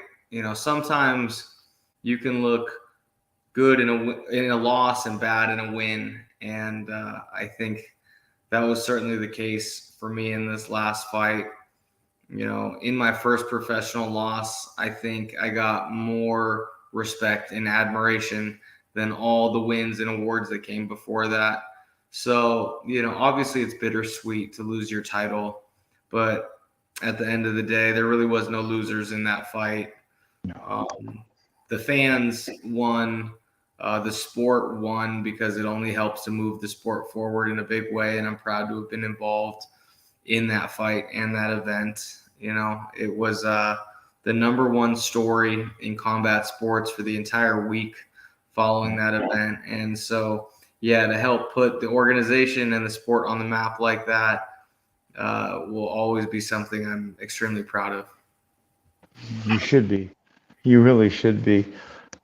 Sometimes you can look good in a loss and bad in a win, and I think that was certainly the case for me in this last fight. In my first professional loss, I think I got more respect and admiration than all the wins and awards that came before that. So, obviously it's bittersweet to lose your title, but at the end of the day, there really was no losers in that fight. The fans won The sport won because it only helps to move the sport forward in a big way, and I'm proud to have been involved in that fight and that event. You know, it was the #1 story in combat sports for the entire week following that event. And so, yeah, to help put the organization and the sport on the map like that will always be something I'm extremely proud of. You should be. You really should be.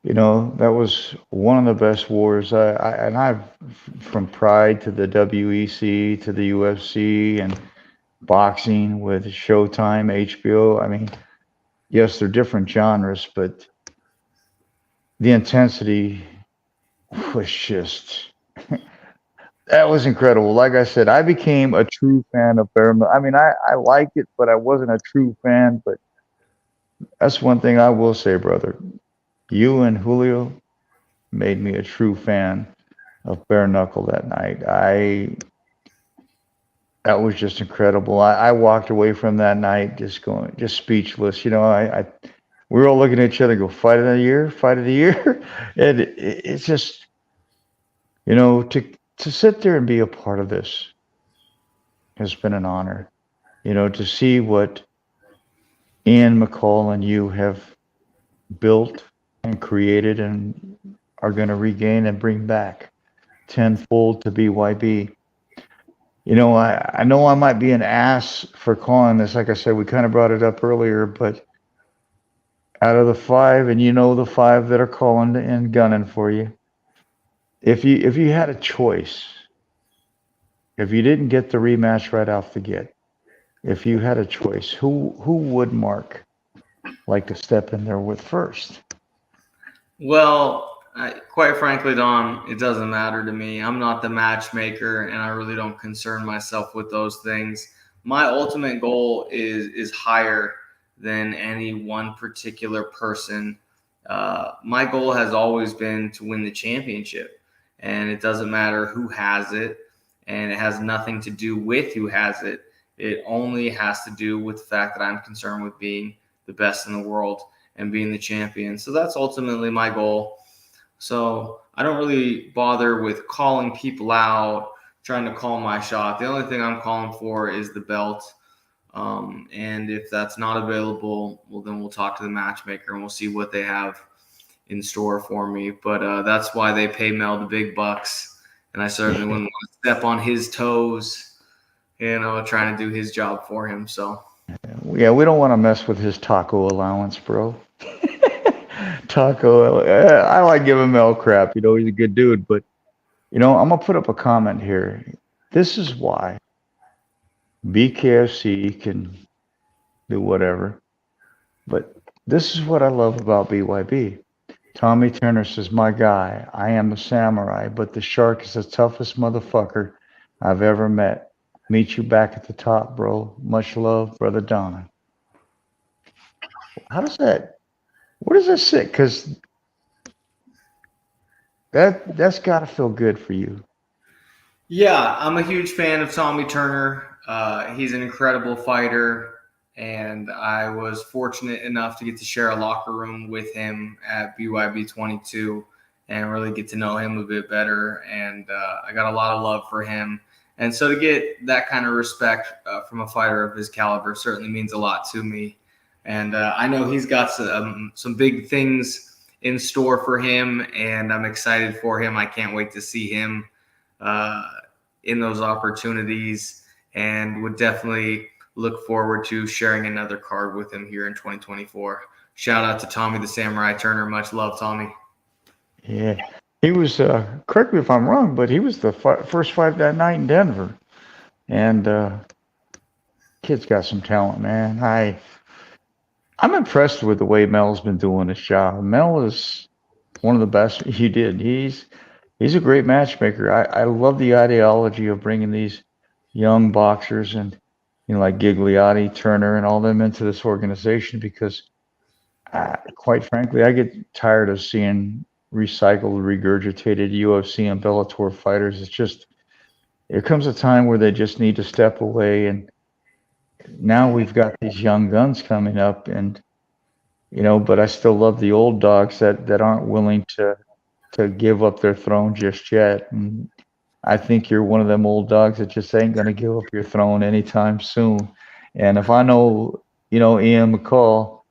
You know, that was one of the best wars. I've from Pride to the WEC to the UFC and boxing with Showtime, HBO. I mean, yes, they're different genres, but the intensity was just that was incredible. Like I said, I became a true fan of bare. I mean, I like it, but I wasn't a true fan. But that's one thing I will say, brother. You and Julio made me a true fan of bare knuckle that night. That was just incredible. I walked away from that night just speechless. You know, we were all looking at each other, and go fight of the year, fight of the year, and it's just, you know, to sit there and be a part of this has been an honor. You know, to see what Ian McCall and you have built and created and are going to regain and bring back tenfold to BYB. You know, I know I might be an ass for calling this. Like I said, we kind of brought it up earlier, but out of the 5, and you know the 5 that are calling and gunning for you, if you had a choice, if you didn't get the rematch right off the get, if you had a choice, who would Mark like to step in there with first? Well, quite frankly, Don, it doesn't matter to me. I'm not the matchmaker, and I really don't concern myself with those things. My ultimate goal is higher than any one particular person. My goal has always been to win the championship, and it doesn't matter who has it, and it has nothing to do with who has it. It only has to do with the fact that I'm concerned with being the best in the world and being the champion. So that's ultimately my goal. So I don't really bother with calling people out, trying to call my shot. The only thing I'm calling for is the belt. And if that's not available, well, then we'll talk to the matchmaker and we'll see what they have in store for me. But that's why they pay Mel the big bucks. And I certainly wouldn't want to step on his toes, you know, trying to do his job for him. So, yeah, we don't want to mess with his taco allowance, bro. Taco, I like giving Mel crap. You know, he's a good dude. But, you know, I'm going to put up a comment here. This is why BKFC can do whatever. But this is what I love about BYB. Tommy Turner says, my guy, I am a samurai, but the shark is the toughest motherfucker I've ever met. Meet you back at the top, bro. Much love, Brother Donna. How does that, where does that sit? Because that's got to feel good for you. Yeah, I'm a huge fan of Tommy Turner. He's an incredible fighter, and I was fortunate enough to get to share a locker room with him at BYB 22 and really get to know him a bit better. And I got a lot of love for him. And so to get that kind of respect from a fighter of his caliber certainly means a lot to me. And I know he's got some big things in store for him, and I'm excited for him. I can't wait to see him in those opportunities, and would definitely look forward to sharing another card with him here in 2024. Shout out to Tommy the Samurai Turner. Much love, Tommy. Yeah. He was, correct me if I'm wrong, but he was the first fight that night in Denver. And kid's got some talent, man. I'm impressed with the way Mel's been doing his job. Mel is one of the best he did. He's a great matchmaker. I love the ideology of bringing these young boxers and, you know, like Gigliotti, Turner, and all them into this organization because, quite frankly, I get tired of seeing recycled, regurgitated UFC and Bellator fighters. It's just, there comes a time where they just need to step away. And now we've got these young guns coming up, and, you know, but I still love the old dogs that aren't willing to to give up their throne just yet. And I think you're one of them old dogs that just ain't gonna give up your throne anytime soon. And if I know, Ian McCall,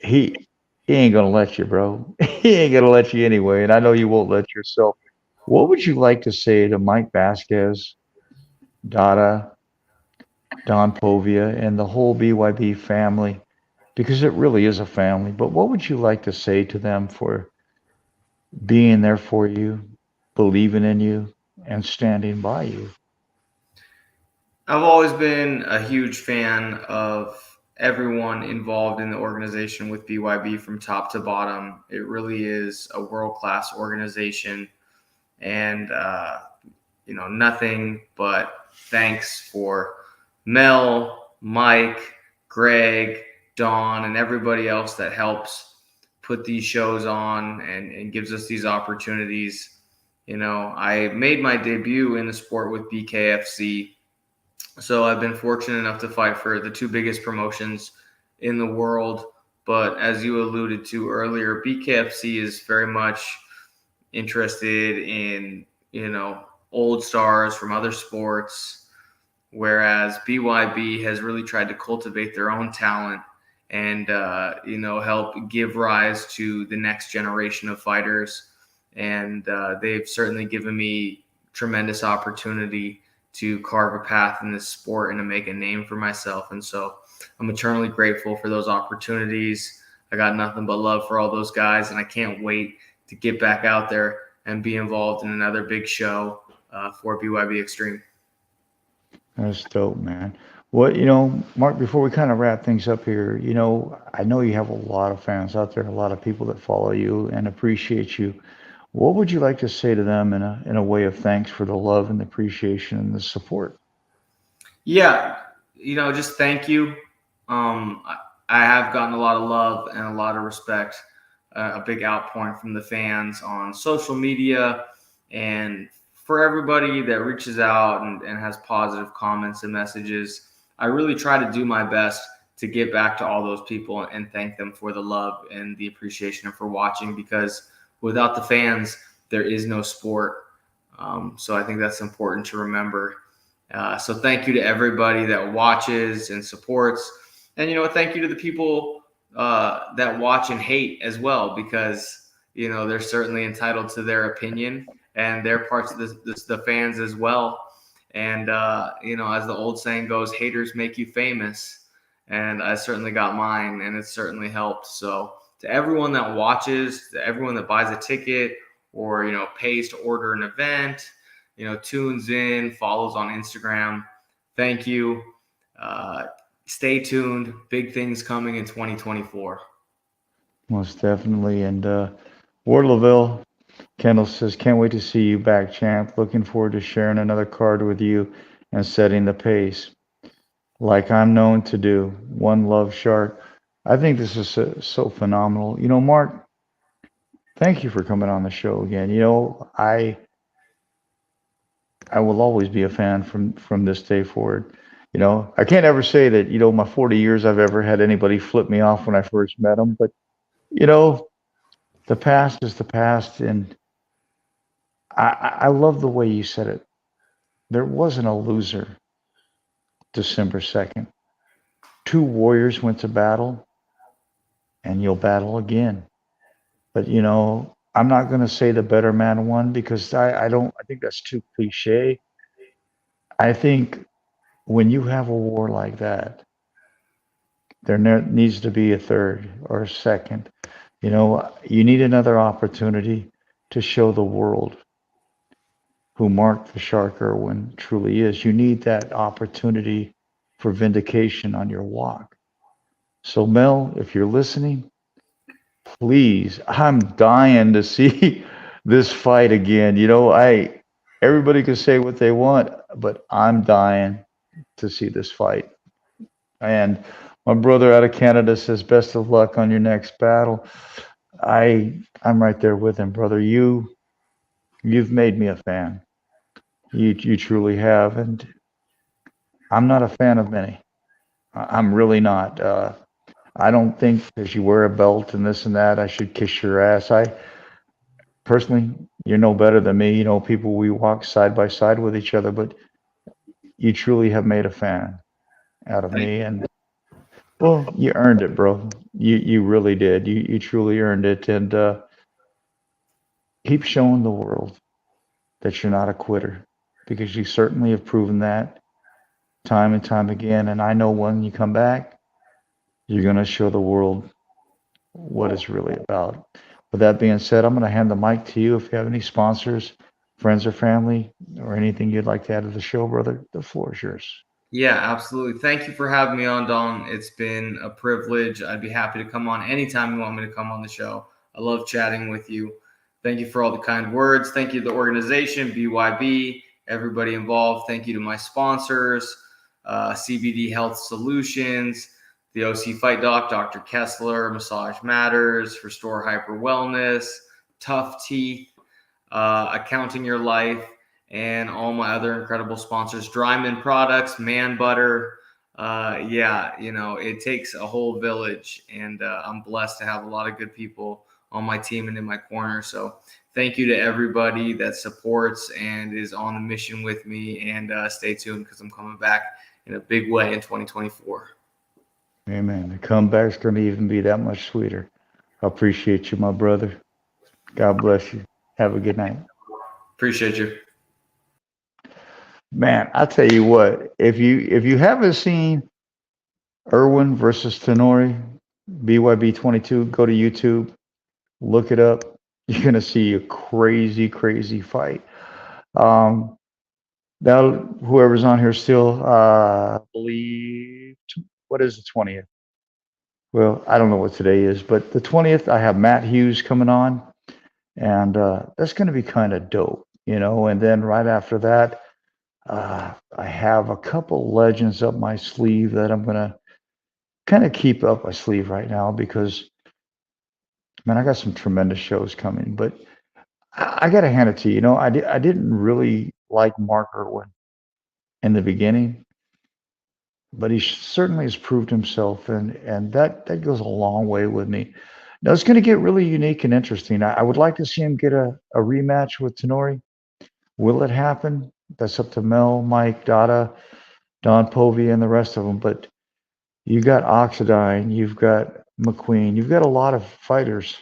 he he ain't gonna let you, bro. He ain't gonna let you anyway. And I know you won't let yourself. What would you like to say to Mike Vasquez, Dada, Don Povia, and the whole BYB family? Because it really is a family. But what would you like to say to them for being there for you, believing in you, and standing by you? I've always been a huge fan of everyone involved in the organization with BYB from top to bottom. It really is a world-class organization, and nothing but thanks for Mel, Mike, Greg, Don, and everybody else that helps put these shows on and gives us these opportunities. I made my debut in the sport with BKFC. So I've been fortunate enough to fight for the two biggest promotions in the world. But as you alluded to earlier, BKFC is very much interested in, old stars from other sports, whereas BYB has really tried to cultivate their own talent and, help give rise to the next generation of fighters. And they've certainly given me tremendous opportunity to carve a path in this sport and to make a name for myself. And so I'm eternally grateful for those opportunities. I got nothing but love for all those guys, and I can't wait to get back out there and be involved in another big show for BYB Extreme. That's dope, man. What, Mark, before we kind of wrap things up here, I know you have a lot of fans out there, a lot of people that follow you and appreciate you. What would you like to say to them in a way of thanks for the love and the appreciation and the support? Yeah, just thank you. I have gotten a lot of love and a lot of respect, a big outpouring from the fans on social media, and for everybody that reaches out and has positive comments and messages. I really try to do my best to get back to all those people and thank them for the love and the appreciation and for watching, because without the fans, there is no sport. So I think that's important to remember. So thank you to everybody that watches and supports. And, thank you to the people that watch and hate as well, because, they're certainly entitled to their opinion, and they're parts of the fans as well. And, as the old saying goes, haters make you famous. And I certainly got mine, and it certainly helped. So to everyone that watches, to everyone that buys a ticket or, pays to order an event, tunes in, follows on Instagram, thank you. Stay tuned. Big things coming in 2024. Most definitely. And Ward Laville, Kendall says, can't wait to see you back, champ. Looking forward to sharing another card with you and setting the pace like I'm known to do. One love, Shark. I think this is so phenomenal. Mark, thank you for coming on the show again. I will always be a fan from this day forward. I can't ever say that, my 40 years I've ever had anybody flip me off when I first met them, but the past is the past, and I love the way you said it. There wasn't a loser December 2nd. Two warriors went to battle, and you'll battle again. But I'm not going to say the better man won, because I think that's too cliche. I think when you have a war like that, there needs to be a third or a second. You need another opportunity to show the world who Mark the Shark Irwin truly is. You need that opportunity for vindication on your walk. So Mel, if you're listening, please, I'm dying to see this fight again. Everybody can say what they want, but I'm dying to see this fight. And my brother out of Canada says, best of luck on your next battle. I'm right there with him, brother. You've made me a fan. You truly have. And I'm not a fan of many. I'm really not. I don't think because you wear a belt and this and that, I should kiss your ass. personally, you're no better than me. You know, people, we walk side by side with each other, but you truly have made a fan out of Thank me. And well, you earned it, bro. You really did. You truly earned it. And keep showing the world that you're not a quitter, because you certainly have proven that time and time again. And I know when you come back, you're going to show the world what it's really about. With that being said, I'm going to hand the mic to you. If you have any sponsors, friends or family, or anything you'd like to add to the show, brother, the floor is yours. Yeah, absolutely. Thank you for having me on, Don. It's been a privilege. I'd be happy to come on anytime you want me to come on the show. I love chatting with you. Thank you for all the kind words. Thank you to the organization, BYB, everybody involved. Thank you to my sponsors, CBD Health Solutions, the OC Fight Doc, Dr. Kessler, Massage Matters, Restore Hyper Wellness, Tough Teeth, Accounting Your Life, and all my other incredible sponsors, Dryman Products, Man Butter. Yeah, you know, it takes a whole village, and I'm blessed to have a lot of good people on my team and in my corner. So thank you to everybody that supports and is on the mission with me, and stay tuned because I'm coming back in a big way in 2024. Amen. The comeback's going to even be that much sweeter. I appreciate you, my brother. God bless you. Have a good night. Appreciate you. Man, I tell you what, if you haven't seen Irwin versus Tenori, BYB 22, go to YouTube, look it up. You're gonna see a crazy, crazy fight. Um, now whoever's on here still, I believe, what is the 20th? Well, I don't know what today is, but the 20th, I have Matt Hughes coming on, and that's gonna be kind of dope, you know. And then right after that, I have a couple legends up my sleeve that I'm gonna kind of keep up my sleeve right now because, man, I got some tremendous shows coming. But I got to hand it to you. You know, I didn't really like Mark Irwin in the beginning, but he certainly has proved himself, and that goes a long way with me. Now it's going to get really unique and interesting. I would like to see him get a rematch with Tenori. Will it happen? That's up to Mel, Mike, Dada, Don Povey, and the rest of them. But you got Oxidine, you've got McQueen, you've got a lot of fighters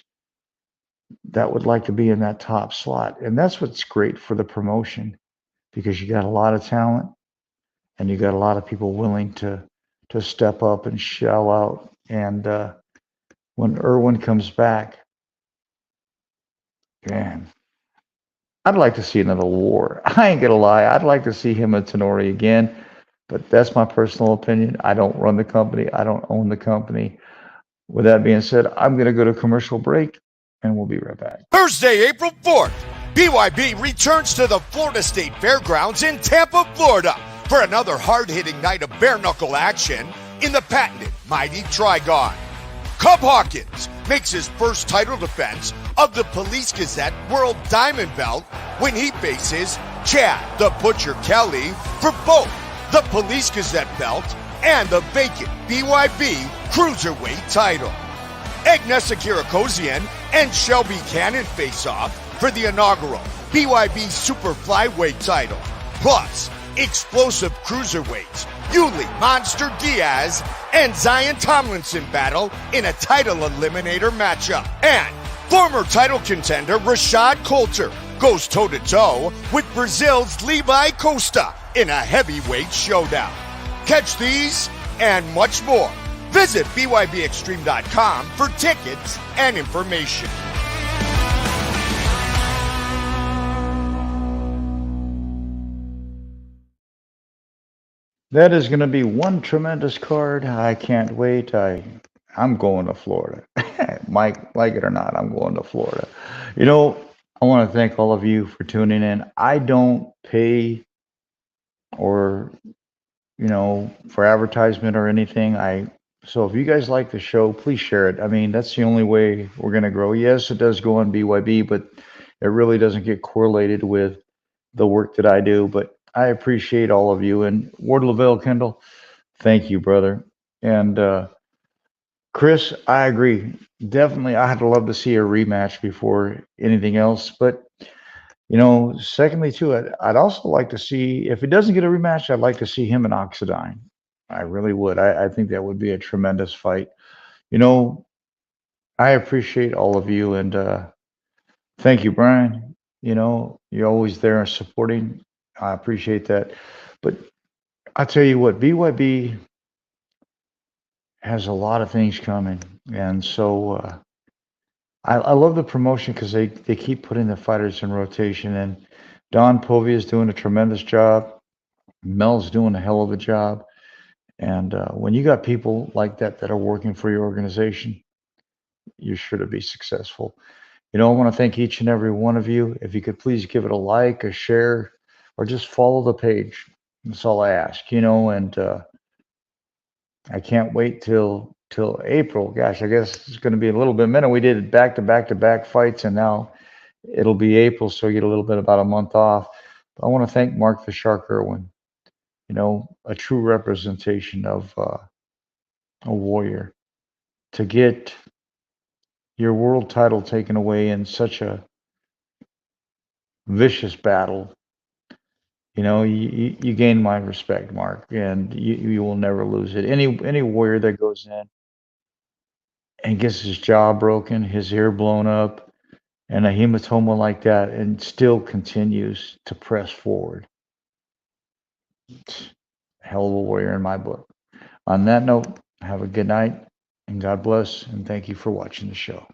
that would like to be in that top slot. And that's what's great for the promotion, because you got a lot of talent and you got a lot of people willing to step up and shell out. And when Irwin comes back, man, I'd like to see another war. I ain't gonna lie, I'd like to see him and Tenori again. But that's my personal opinion. I don't run the company. I don't own the company. With that being said, I'm going to go to commercial break, and we'll be right back. Thursday, April 4th, BYB returns to the Florida State Fairgrounds in Tampa, Florida for another hard-hitting night of bare-knuckle action in the patented Mighty Trigon. Cub Hawkins makes his first title defense of the Police Gazette World Diamond Belt when he faces Chad the Butcher Kelly for both the Police Gazette belt and the vacant BYB Cruiserweight title. Agnesa Kirakozian and Shelby Cannon face off for the inaugural BYB Super Flyweight title. Plus, explosive cruiserweights Yuli Monster Diaz and Zion Tomlinson battle in a title eliminator matchup. And former title contender Rashad Coulter goes toe-to-toe with Brazil's Levi Costa in a heavyweight showdown. Catch these and much more. Visit BYBExtreme.com for tickets and information. That is going to be one tremendous card. I can't wait. I'm going to Florida. Mike, like it or not, I'm going to Florida. You know, I want to thank all of you for tuning in. I don't pay or, you know, for advertisement or anything. So if you guys like the show, please share it. I mean, that's the only way we're going to grow. Yes, it does go on BYB, but it really doesn't get correlated with the work that I do. But I appreciate all of you. And Ward Lavelle Kendall, thank you, brother. And Chris, I agree. Definitely, I'd love to see a rematch before anything else. But secondly, too, I'd also like to see if it doesn't get a rematch. I'd like to see him and Oxidine. I really would. I think that would be a tremendous fight. You know, I appreciate all of you, and thank you, Brian. You're always there and supporting. I appreciate that. But I tell you what, BYB has a lot of things coming, and so I love the promotion because they keep putting the fighters in rotation, and Don Povia is doing a tremendous job. Mel's doing a hell of a job, and when you got people like that that are working for your organization, you're sure to be successful. I want to thank each and every one of you. If you could please give it a like, a share, or just follow the page. That's all I ask, and I can't wait till April. Gosh, I guess it's going to be a little bit minute. We did back to back to back fights, and now it'll be April, so you get a little bit about a month off. But I want to thank Mark the Shark Irwin. A true representation of a warrior. To get your world title taken away in such a vicious battle, you gain my respect, Mark, and you will never lose it. Any warrior that goes in and gets his jaw broken, his ear blown up, and a hematoma like that, and still continues to press forward, hell of a warrior in my book. On that note, have a good night, and God bless, and thank you for watching the show.